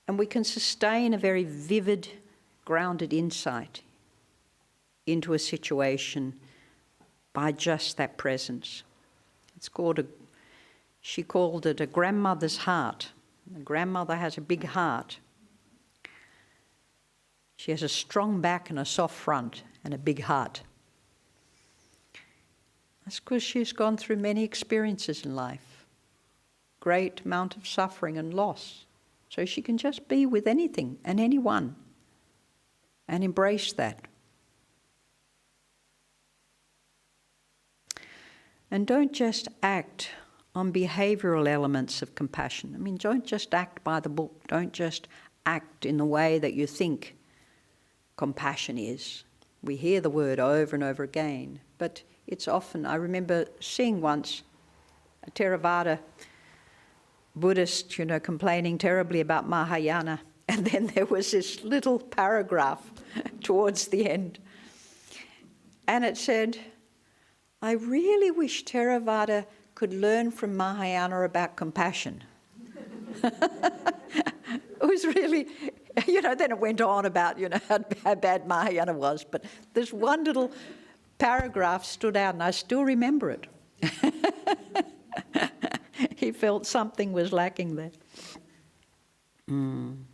And we can sustain a very vivid, grounded insight into a situation by just that presence. She called it a grandmother's heart. A grandmother has a big heart. She has a strong back and a soft front and a big heart. That's because she's gone through many experiences in life. Great amount of suffering and loss. So she can just be with anything and anyone and embrace that. And don't just act on behavioural elements of compassion. Don't just act by the book. Don't just act in the way that you think compassion is. We hear the word over and over again, but it's often, I remember seeing once a Theravada Buddhist, complaining terribly about Mahayana, and then there was this little paragraph towards the end, and it said, I really wish Theravada could learn from Mahayana about compassion. It was really, then it went on about, how bad Mahayana was, but this one little paragraph stood out, and I still remember it. He felt something was lacking there. And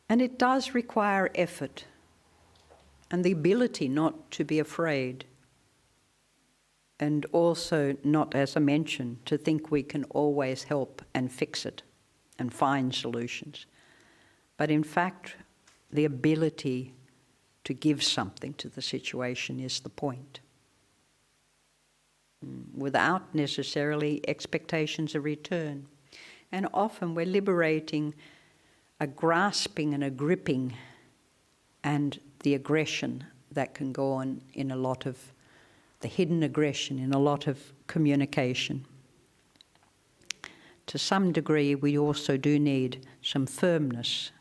it does require effort and the ability not to be afraid. And also not, as I mentioned, to think we can always help and fix it and find solutions. But in fact, the ability to give something to the situation is the point. Without necessarily expectations of return. And often we're liberating a grasping and a gripping and the aggression that can go on in a lot of the hidden aggression in a lot of communication. To some degree, we also do need some firmness.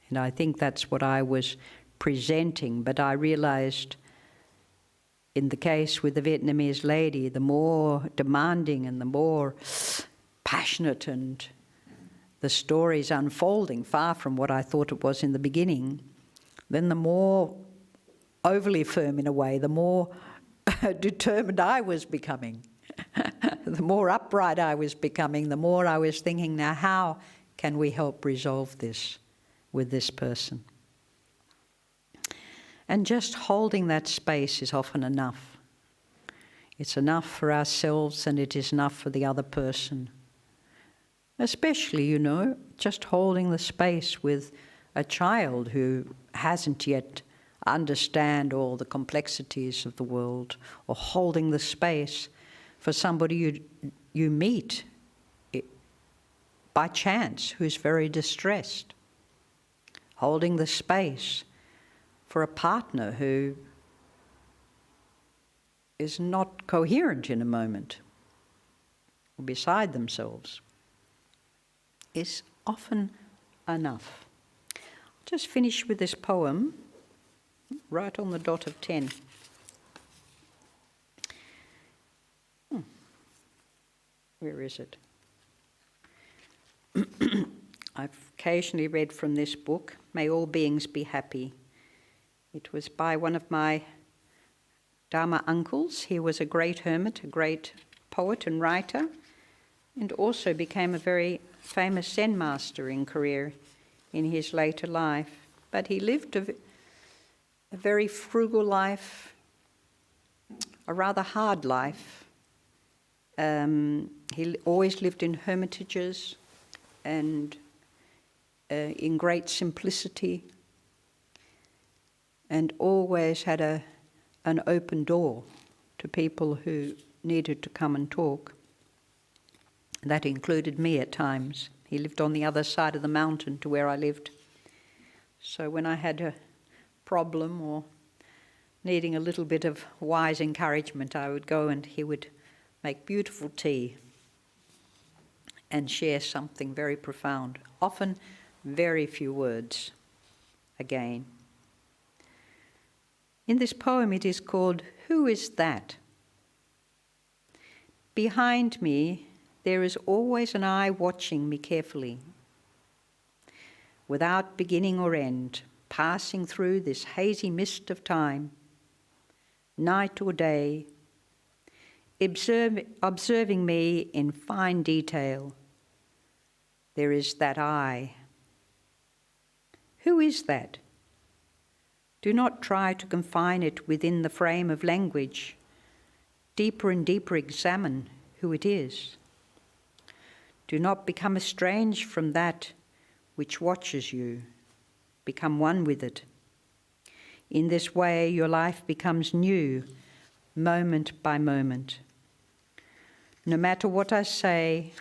And I think that's what I was presenting, but I realized in the case with the Vietnamese lady, the more demanding and the more passionate and the story's unfolding, far from what I thought it was in the beginning, then the more overly firm in a way, the more determined I was becoming. The more upright I was becoming, the more I was thinking, now how can we help resolve this with this person? And just holding that space is often enough. It's enough for ourselves and it is enough for the other person. Especially, just holding the space with a child who hasn't yet understand all the complexities of the world, or holding the space for somebody you meet by chance who's very distressed. Holding the space for a partner who is not coherent in a moment, or beside themselves. is often enough. I'll just finish with this poem, right on the dot of 10. Where is it? I've occasionally read from this book, May All Beings Be Happy. It was by one of my Dharma uncles. He was a great hermit, a great poet and writer, and also became a very famous Zen master in Korea in his later life. But he lived a very frugal life, a rather hard life. He always lived in hermitages and in great simplicity, and always had an open door to people who needed to come and talk. That included me at times. He lived on the other side of the mountain to where I lived. So when I had a problem or needing a little bit of wise encouragement, I would go and he would make beautiful tea and share something very profound, often very few words again. In this poem it is called, Who is That? Behind me there is always an eye watching me carefully, without beginning or end, passing through this hazy mist of time, night or day, observing me in fine detail. There is that eye. Who is that? Do not try to confine it within the frame of language. Deeper and deeper examine who it is. Do not become estranged from that which watches you. Become one with it. In this way, your life becomes new, moment by moment. No matter what I say,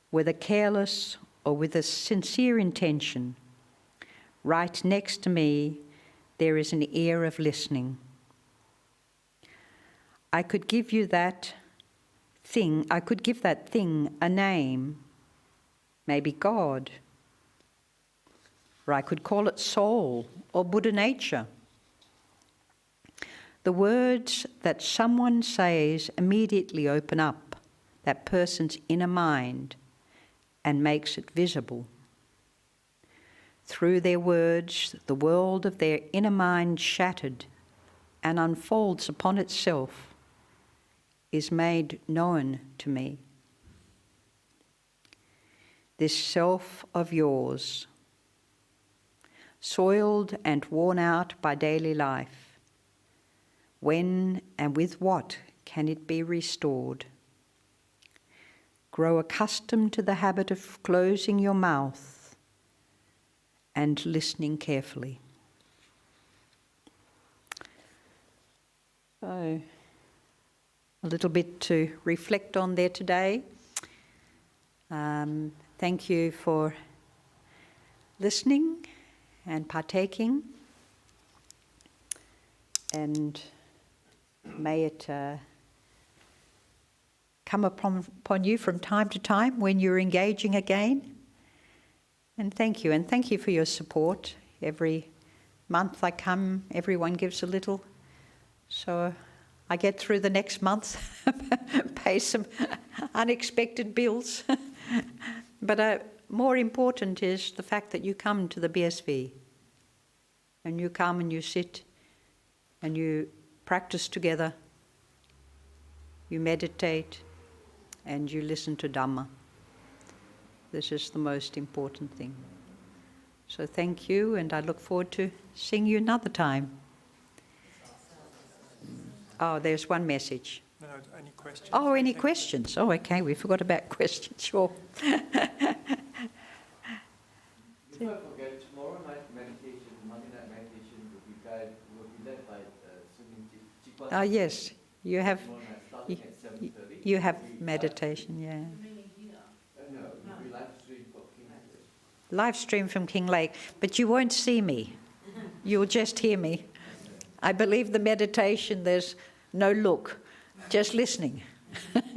whether careless or with a sincere intention, right next to me there is an ear of listening. I could give that thing a name, maybe God, or I could call it soul or Buddha nature. The words that someone says immediately open up that person's inner mind and makes it visible. Through their words, the world of their inner mind shattered and unfolds upon itself is made known to me. This self of yours, soiled and worn out by daily life, when and with what can it be restored? Grow accustomed to the habit of closing your mouth and listening carefully. So, a little bit to reflect on there today. Thank you for listening and partaking, and may it come upon you from time to time when you're engaging again. And thank you for your support. Every month I come, everyone gives a little, so I get through the next month, pay some unexpected bills. But more important is the fact that you come to the BSV, and you come and you sit and you practice together, you meditate, and you listen to Dhamma. This is the most important thing. So thank you, and I look forward to seeing you another time. Oh, there's one message. No, any questions? Oh, any questions? Oh, okay, we forgot about questions, sure. Before I forget, tomorrow night meditation, Monday night meditation will be led by Chikwang. Ah, yes, you have Tomorrow night, starting at 7:30. you have meditation, yeah. No, it will be live stream from Kinglake. Live stream from Kinglake, but you won't see me. You'll just hear me. I believe the meditation, there's no look, just listening. You can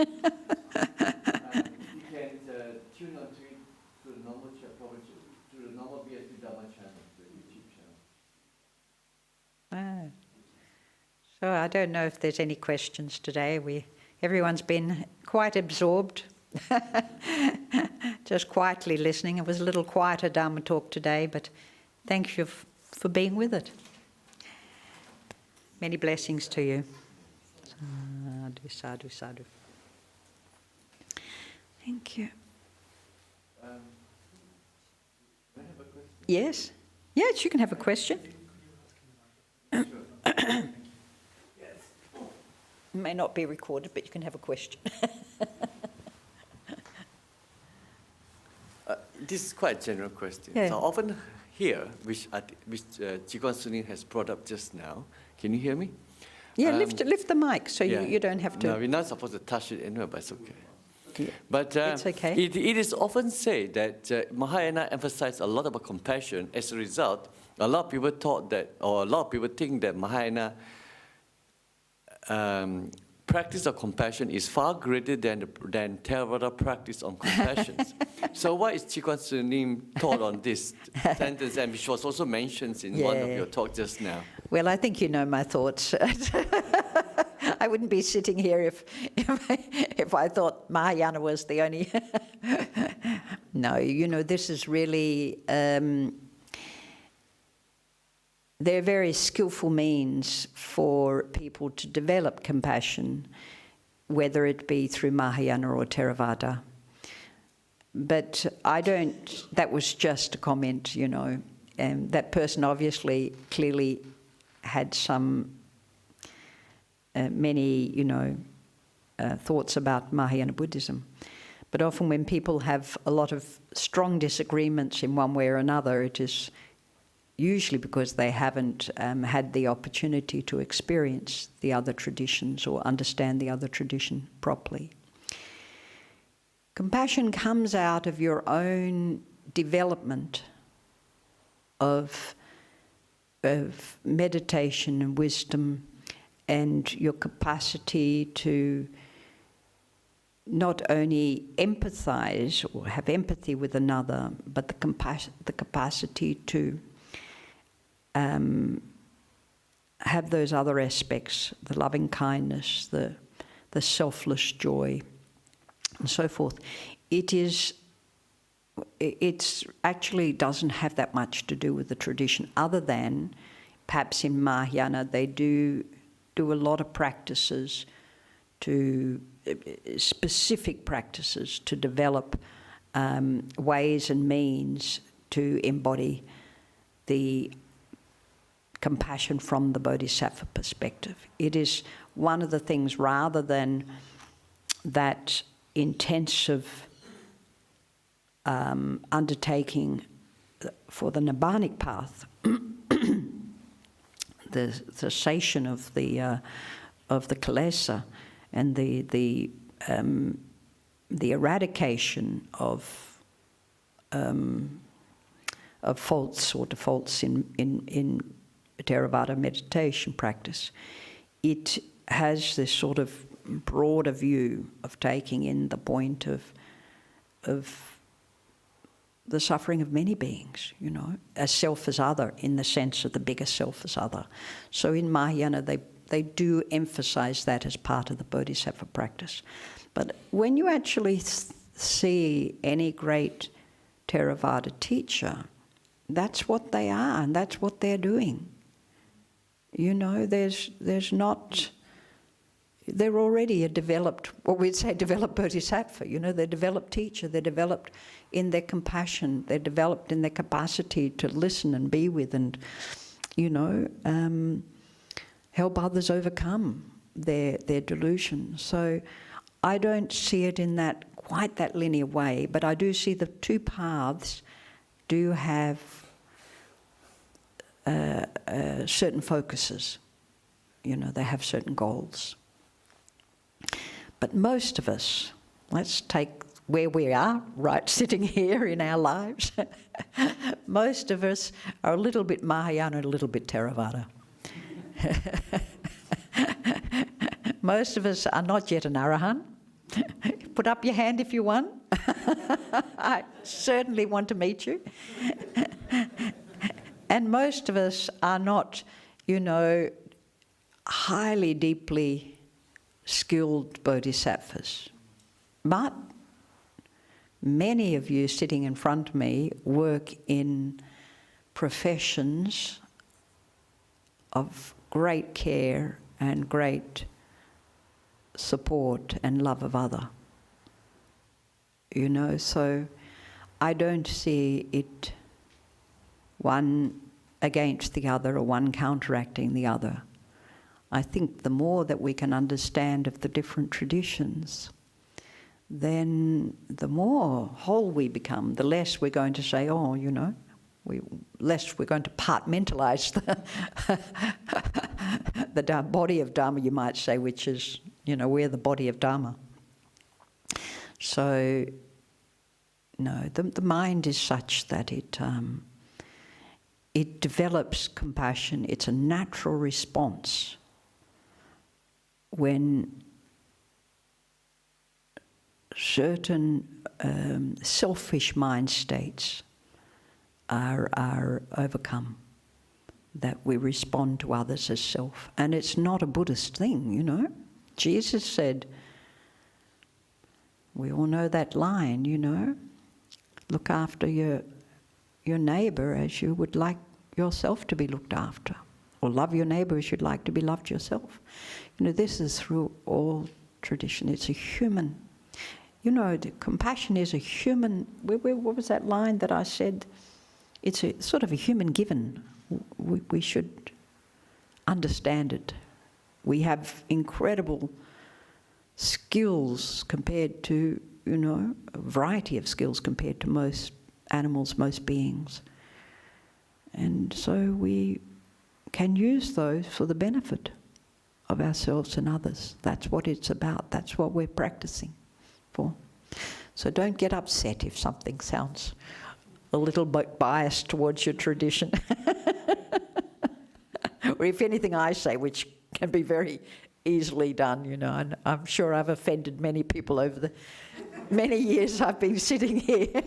tune on to it Dhamma channel, the YouTube channel. Ah. So I don't know if there's any questions today. Everyone's been quite absorbed, just quietly listening. It was a little quieter Dharma talk today, but thank you for being with it. Many blessings to you. Sadhu, sadhu, sadhu. Thank you. Can I have a question? Yes? Yes, you can have a question. It may not be recorded, but you can have a question. This is quite a general question. Yeah. So often here, which Chikwang-Sunim has brought up just now. Can you hear me? Yeah, lift the mic so yeah. you don't have to. No, we're not supposed to touch it anyway, but it's okay. Yeah. But It's okay. it is often said that Mahayana emphasized a lot about compassion. As a result, a lot of people thought that, or a lot of people think that Mahayana practice of compassion is far greater than Theravada practice on compassion. So what is Chikwang-Sunim thought on this sentence, and which was also mentioned in one of your talks just now? Well, I think you know my thoughts. I wouldn't be sitting here if I thought Mahayana was the only... No, you know, this is really... There are very skillful means for people to develop compassion, whether it be through Mahayana or Theravada. But I don't... That was just a comment, you know. And that person obviously clearly had some... many, you know, thoughts about Mahayana Buddhism. But often when people have a lot of strong disagreements in one way or another, it is usually because they haven't had the opportunity to experience the other traditions or understand the other tradition properly. Compassion comes out of your own development of meditation and wisdom, and your capacity to not only empathize or have empathy with another, but the capacity to have those other aspects, the loving kindness, the selfless joy, and so forth. It's actually doesn't have that much to do with the tradition, other than perhaps in Mahayana they do a lot of practices, to specific practices to develop ways and means to embody the compassion from the Bodhisattva perspective. It is one of the things, rather than that intensive undertaking for the Nibbanic path, the cessation of the kilesa and the eradication of faults or defaults in Theravada meditation practice. It has this sort of broader view of taking in the point of the suffering of many beings, you know, as self as other, in the sense of the bigger self as other. So in Mahayana, they do emphasize that as part of the Bodhisattva practice. But when you actually see any great Theravada teacher, that's what they are, and that's what they're doing. You know, there's not... They're already a developed, what we'd say developed bodhisattva, you know, they're developed teacher, they're developed in their compassion, they're developed in their capacity to listen and be with and, you know, help others overcome their delusions. So I don't see it in that quite that linear way, but I do see the two paths do have certain focuses. You know, they have certain goals. But most of us, let's take where we are, right, sitting here in our lives, most of us are a little bit Mahayana and a little bit Theravada. Most of us are not yet an Arahant. Put up your hand if you want. I certainly want to meet you. And most of us are not, you know, highly, deeply skilled bodhisattvas. But many of you sitting in front of me work in professions of great care and great support and love of other. You know, so I don't see it one against the other or one counteracting the other. I think the more that we can understand of the different traditions, then the more whole we become, the less we're going to say, oh, you know, less we're going to compartmentalize the body of Dharma, you might say, which is, you know, we're the body of Dharma. So, no, the mind is such that it develops compassion. It's a natural response when certain selfish mind states are overcome, that we respond to others as self. And it's not a Buddhist thing, you know. Jesus said, we all know that line, you know, look after your neighbour as you would like yourself to be looked after, or love your neighbour as you'd like to be loved yourself. You know, this is through all tradition. It's a human, you know, the compassion is a human, what was that line that I said? It's a sort of a human given. We should understand it. We have incredible skills compared to, you know, a variety of skills compared to most animals, most beings. And so we can use those for the benefit of ourselves and others. That's what it's about. That's what we're practicing for. So don't get upset if something sounds a little bit biased towards your tradition. Or if anything I say, which can be very easily done, you know, and I'm sure I've offended many people over the many years I've been sitting here.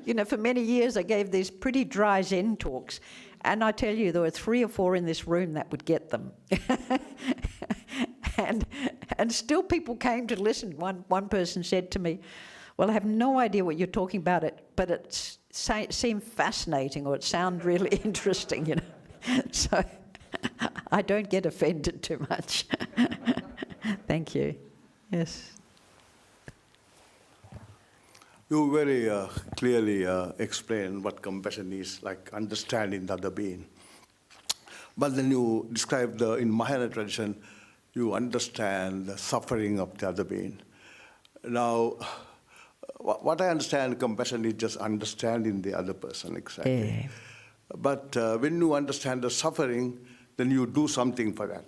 You know, for many years I gave these pretty dry Zen talks, and I tell you, there were 3 or 4 in this room that would get them. And still people came to listen. One person said to me, well, I have no idea what you're talking about, but it seemed fascinating, or it sounded really interesting, you know. So I don't get offended too much. Thank you. Yes. You very clearly explain what compassion is, like understanding the other being. But then you describe in Mahayana tradition, you understand the suffering of the other being. Now, what I understand, compassion is just understanding the other person, exactly. Yeah. But when you understand the suffering, then you do something for that.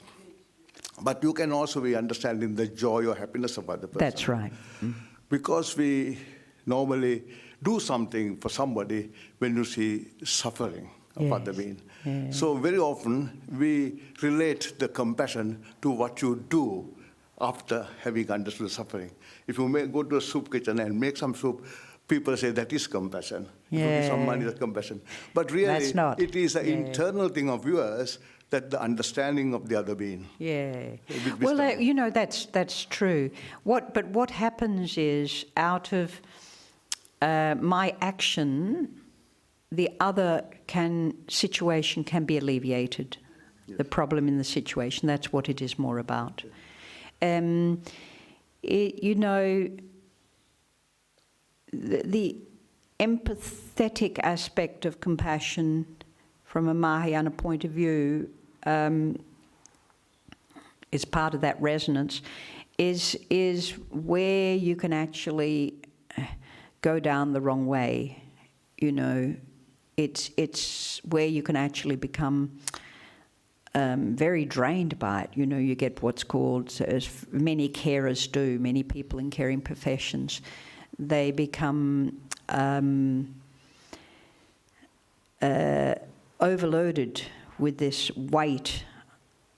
But you can also be understanding the joy or happiness of other person. That's right. Because we normally do something for somebody when you see suffering of other being. Yeah. So very often we relate the compassion to what you do after having understood the suffering. If you go to a soup kitchen and make some soup, people say that is compassion. If you give some money, that's compassion. But really, it is an internal thing of yours, that the understanding of the other being. Yeah. Well, you know, that's true. But what happens is, out of my action, the other situation can be alleviated. Yes. The problem in the situation, that's what it is more about. You know, the empathetic aspect of compassion from a Mahayana point of view is part of that resonance, is where you can actually go down the wrong way. You know, it's where you can actually become very drained by it. You know, you get what's called, as many carers do, many people in caring professions, they become overloaded with this weight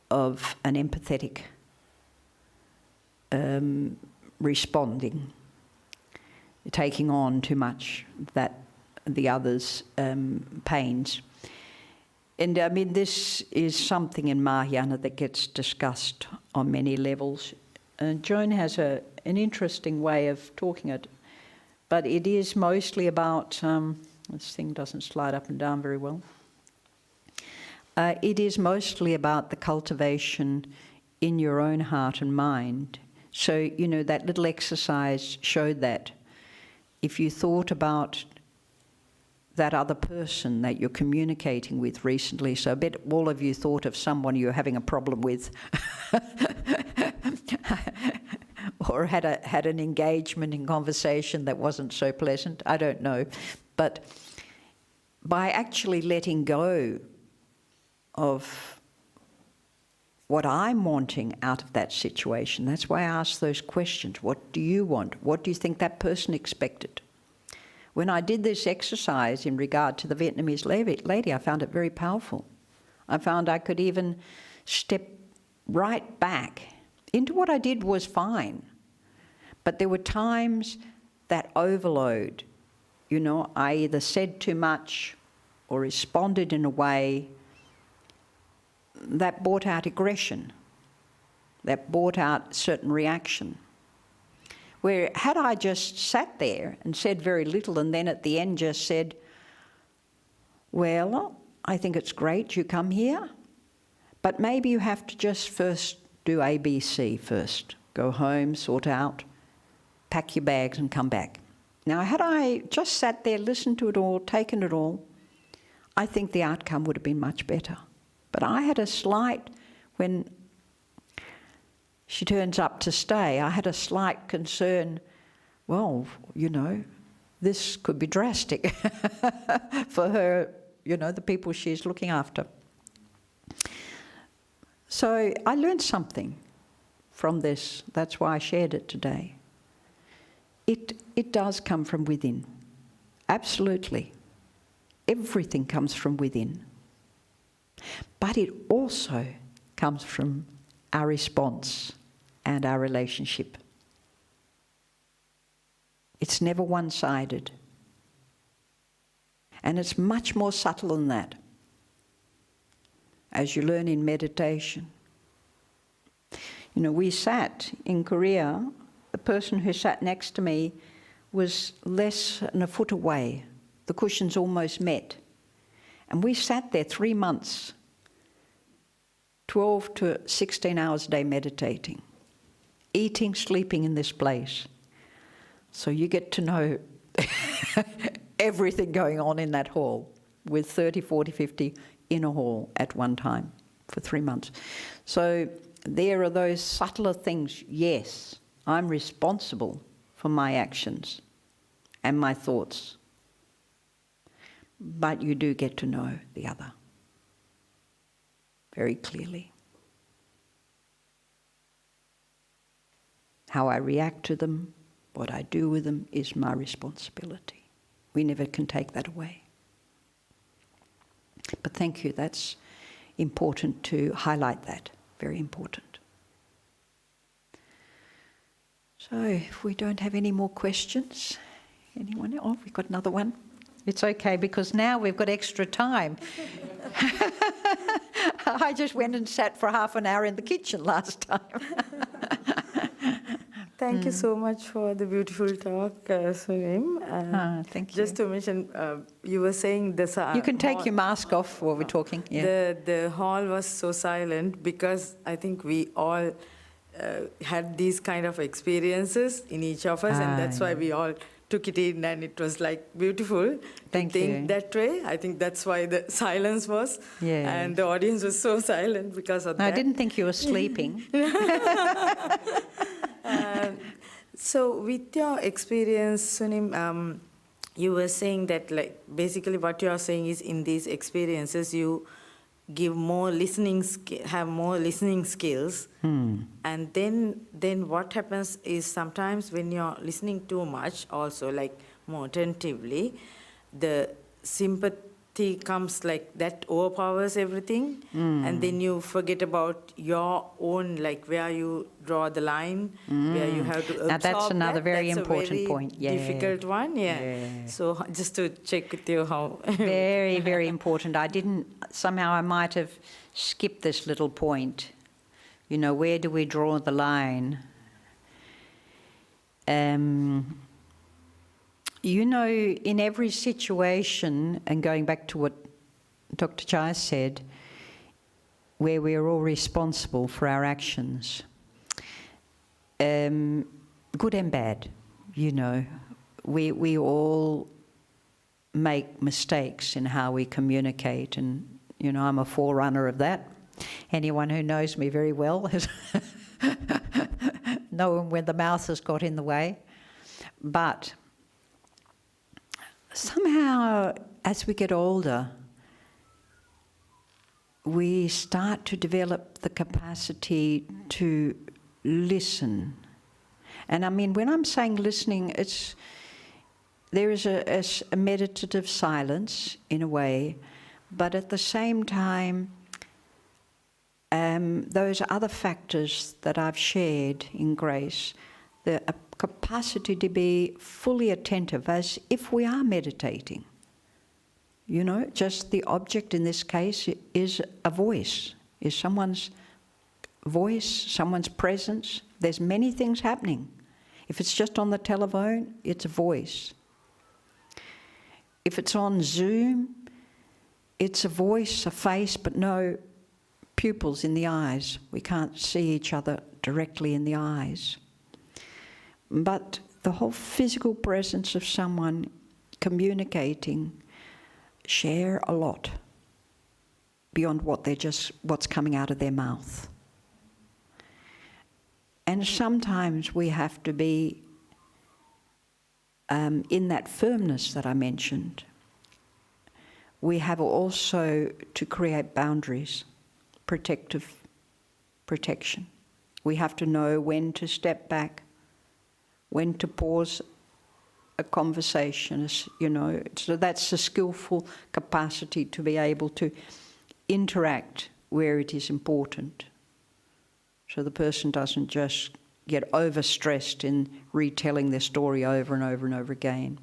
of an empathetic responding, taking on too much that the other's pains. And I mean, this is something in Mahayana that gets discussed on many levels. And Joan has an interesting way of talking it, but it is mostly about, this thing doesn't slide up and down very well. It is mostly about the cultivation in your own heart and mind. So, you know, that little exercise showed that. If you thought about that other person that you're communicating with recently, so I bet all of you thought of someone you're having a problem with, or had an engagement in conversation that wasn't so pleasant, I don't know. But by actually letting go of what I'm wanting out of that situation, that's why I ask those questions. What do you want? What do you think that person expected? When I did this exercise in regard to the Vietnamese lady, I found it very powerful. I found I could even step right back into what I did was fine. But there were times that overload, you know, I either said too much or responded in a way that brought out aggression, that brought out certain reaction. Where had I just sat there and said very little and then at the end just said, well, I think it's great you come here, but maybe you have to just first do ABC first. Go home, sort out, pack your bags and come back. Now, had I just sat there, listened to it all, taken it all, I think the outcome would have been much better. But I had a slight, when she turns up to stay, I had a slight concern, well, you know, this could be drastic for her, you know, the people she's looking after. So I learned something from this. That's why I shared it today. It does come from within. Absolutely. Everything comes from within. But it also comes from our response and our relationship. It's never one-sided. And it's much more subtle than that, as you learn in meditation. You know, we sat in Korea, the person who sat next to me was less than a foot away. The cushions almost met. And we sat there 3 months, 12 to 16 hours a day meditating, eating, sleeping in this place. So you get to know everything going on in that hall with 30, 40, 50 in a hall at one time for 3 months. So there are those subtler things. Yes, I'm responsible for my actions and my thoughts. But you do get to know the other very clearly. How I react to them, what I do with them is my responsibility. We never can take that away. But thank you, that's important to highlight that, very important. So if we don't have any more questions, anyone? Oh, we've got another one. It's okay, because now we've got extra time. I just went and sat for half an hour in the kitchen last time. Thank you so much for the beautiful talk, Sunim. Thank you. Just to mention, you were saying this. You can take your mask off while we're talking. Yeah. The hall was so silent because I think we all had these kind of experiences in each of us, and that's why we all took it in, and it was like beautiful. Thank to think you. that way. I think that's why the silence was, and the audience was so silent because of that. I didn't think you were sleeping. So with your experience, Sunim, you were saying that, like, basically what you are saying is in these experiences you give more listening, have more listening skills, and then what happens is sometimes when you're listening too much, also like more attentively, the comes like that overpowers everything, and then you forget about your own, like where you draw the line, where you have to absorb. Now that's another that. very That's important a very point. Yeah. difficult one. Yeah. Yeah. So just to check with you how. Very, very important. Somehow I might have skipped this little point. You know, where do we draw the line? You know, in every situation, and going back to what Dr. Chai said, where we are all responsible for our actions, good and bad, you know, we all make mistakes in how we communicate, and, you know, I'm a forerunner of that. Anyone who knows me very well has known when the mouth has got in the way. But somehow, as we get older, we start to develop the capacity to listen. And I mean, when I'm saying listening, there is a meditative silence in a way, but at the same time, those other factors that I've shared in grace, the capacity to be fully attentive as if we are meditating. You know, just the object in this case is a voice, is someone's voice, someone's presence. There's many things happening. If it's just on the telephone, it's a voice. If it's on Zoom, it's a voice, a face, but no pupils in the eyes. We can't see each other directly in the eyes. But the whole physical presence of someone communicating share a lot beyond what's coming out of their mouth. And sometimes we have to be in that firmness that I mentioned. We have also to create boundaries, protection. We have to know when to step back, when to pause a conversation, you know. So that's a skillful capacity to be able to interact where it is important. So the person doesn't just get overstressed in retelling their story over and over and over again,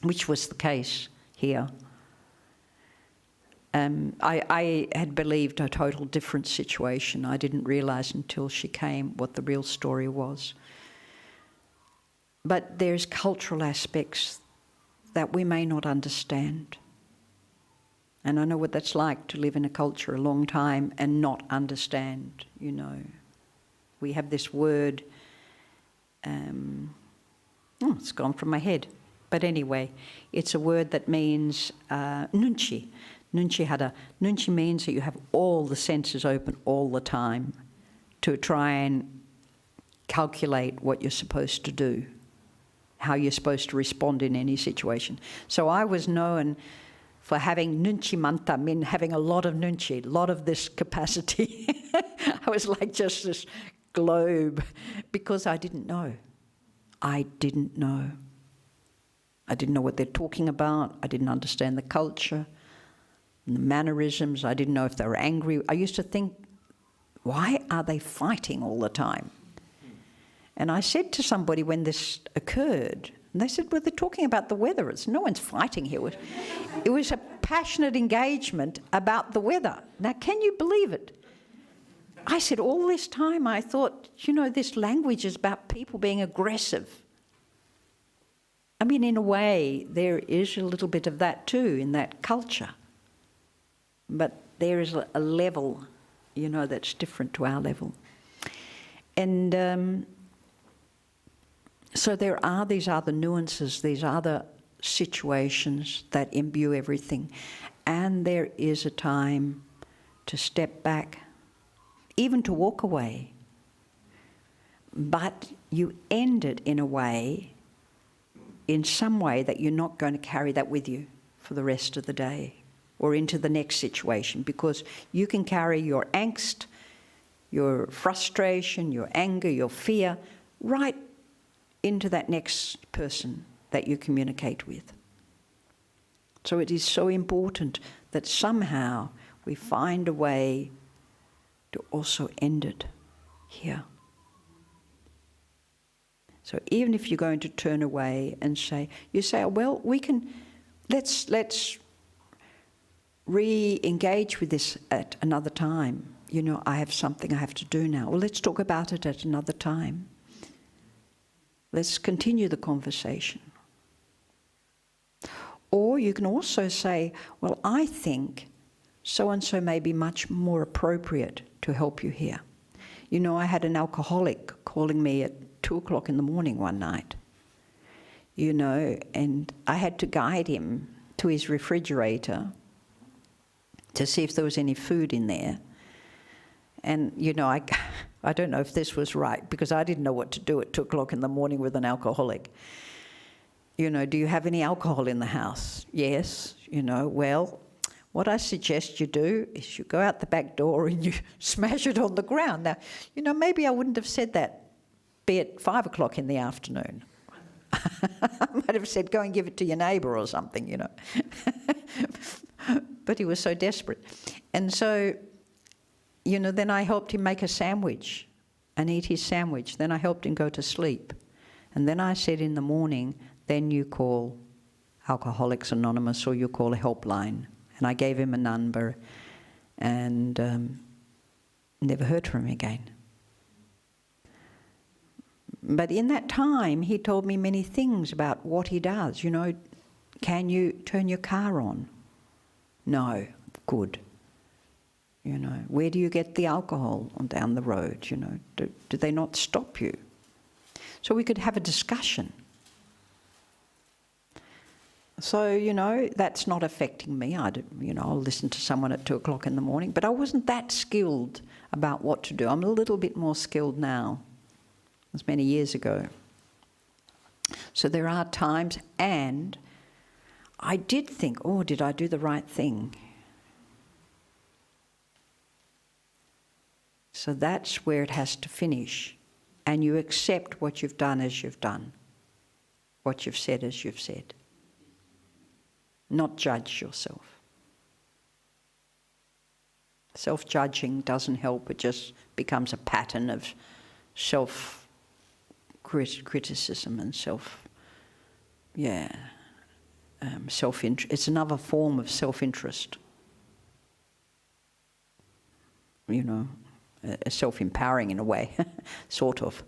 which was the case here. I had believed a total different situation. I didn't realise until she came what the real story was. But there's cultural aspects that we may not understand. And I know what that's like to live in a culture a long time and not understand, you know. We have this word, it's gone from my head. But anyway, it's a word that means nunchi. Nunchi means that you have all the senses open all the time to try and calculate what you're supposed to do, how you're supposed to respond in any situation. So I was known for having nunchi manta, mean having a lot of nunchi, a lot of this capacity. I was like just this globe because I didn't know. I didn't know what they're talking about. I didn't understand the culture, and the mannerisms. I didn't know if they were angry. I used to think, why are they fighting all the time? And I said to somebody when this occurred, and they said, well, they're talking about the weather. No one's fighting here. It was a passionate engagement about the weather. Now, can you believe it? I said, all this time I thought, you know, this language is about people being aggressive. I mean, in a way, there is a little bit of that too in that culture. But there is a level, you know, that's different to our level. And so there are these other nuances, these other situations that imbue everything. And there is a time to step back, even to walk away. But you end it in a way, in some way that you're not going to carry that with you for the rest of the day or into the next situation, because you can carry your angst, your frustration, your anger, your fear, right into that next person that you communicate with. So it is so important that somehow we find a way to also end it here. So even if you're going to turn away and say, you say, well, we can, let's re-engage with this at another time. You know, I have something I have to do now. Well, let's talk about it at another time. Let's continue the conversation. Or you can also say, well, I think so-and-so may be much more appropriate to help you here. You know, I had an alcoholic calling me at 2 o'clock in the morning one night, you know, and I had to guide him to his refrigerator to see if there was any food in there. And, you know, I don't know if this was right, because I didn't know what to do at 2 o'clock in the morning with an alcoholic. You know, do you have any alcohol in the house? Yes. You know, well, what I suggest you do is you go out the back door and you smash it on the ground. Now, you know, maybe I wouldn't have said that, be it 5 o'clock in the afternoon. I might have said, go and give it to your neighbour or something, you know. But he was so desperate. And so, you know, then I helped him make a sandwich and eat his sandwich. Then I helped him go to sleep. And then I said in the morning, then you call Alcoholics Anonymous or you call a helpline. And I gave him a number and never heard from him again. But in that time, he told me many things about what he does. You know, can you turn your car on? No. Good. You know, where do you get the alcohol on down the road? You know, do they not stop you? So we could have a discussion. So, you know, that's not affecting me. You know, I'll listen to someone at 2 o'clock in the morning, but I wasn't that skilled about what to do. I'm a little bit more skilled now. It was many years ago. So there are times, and I did think, oh, did I do the right thing? So that's where it has to finish. And you accept what you've done as you've done, what you've said as you've said. Not judge yourself. Self-judging doesn't help, it just becomes a pattern of self-criticism and self-interest. It's another form of self-interest. You know, self-empowering in a way, sort of,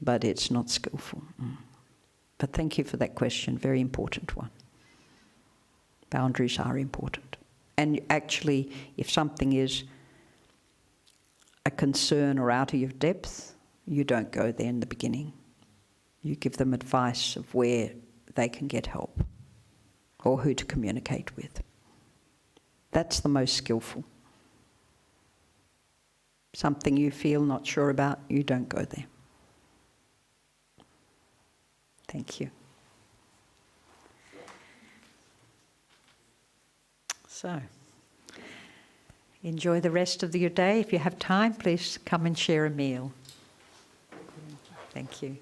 but it's not skillful. But thank you for that question, very important one. Boundaries are important. And actually, if something is a concern or out of your depth, you don't go there in the beginning. You give them advice of where they can get help or who to communicate with. That's the most skillful. Something you feel not sure about, you don't go there. Thank you. So, enjoy the rest of your day. If you have time, please come and share a meal. Thank you.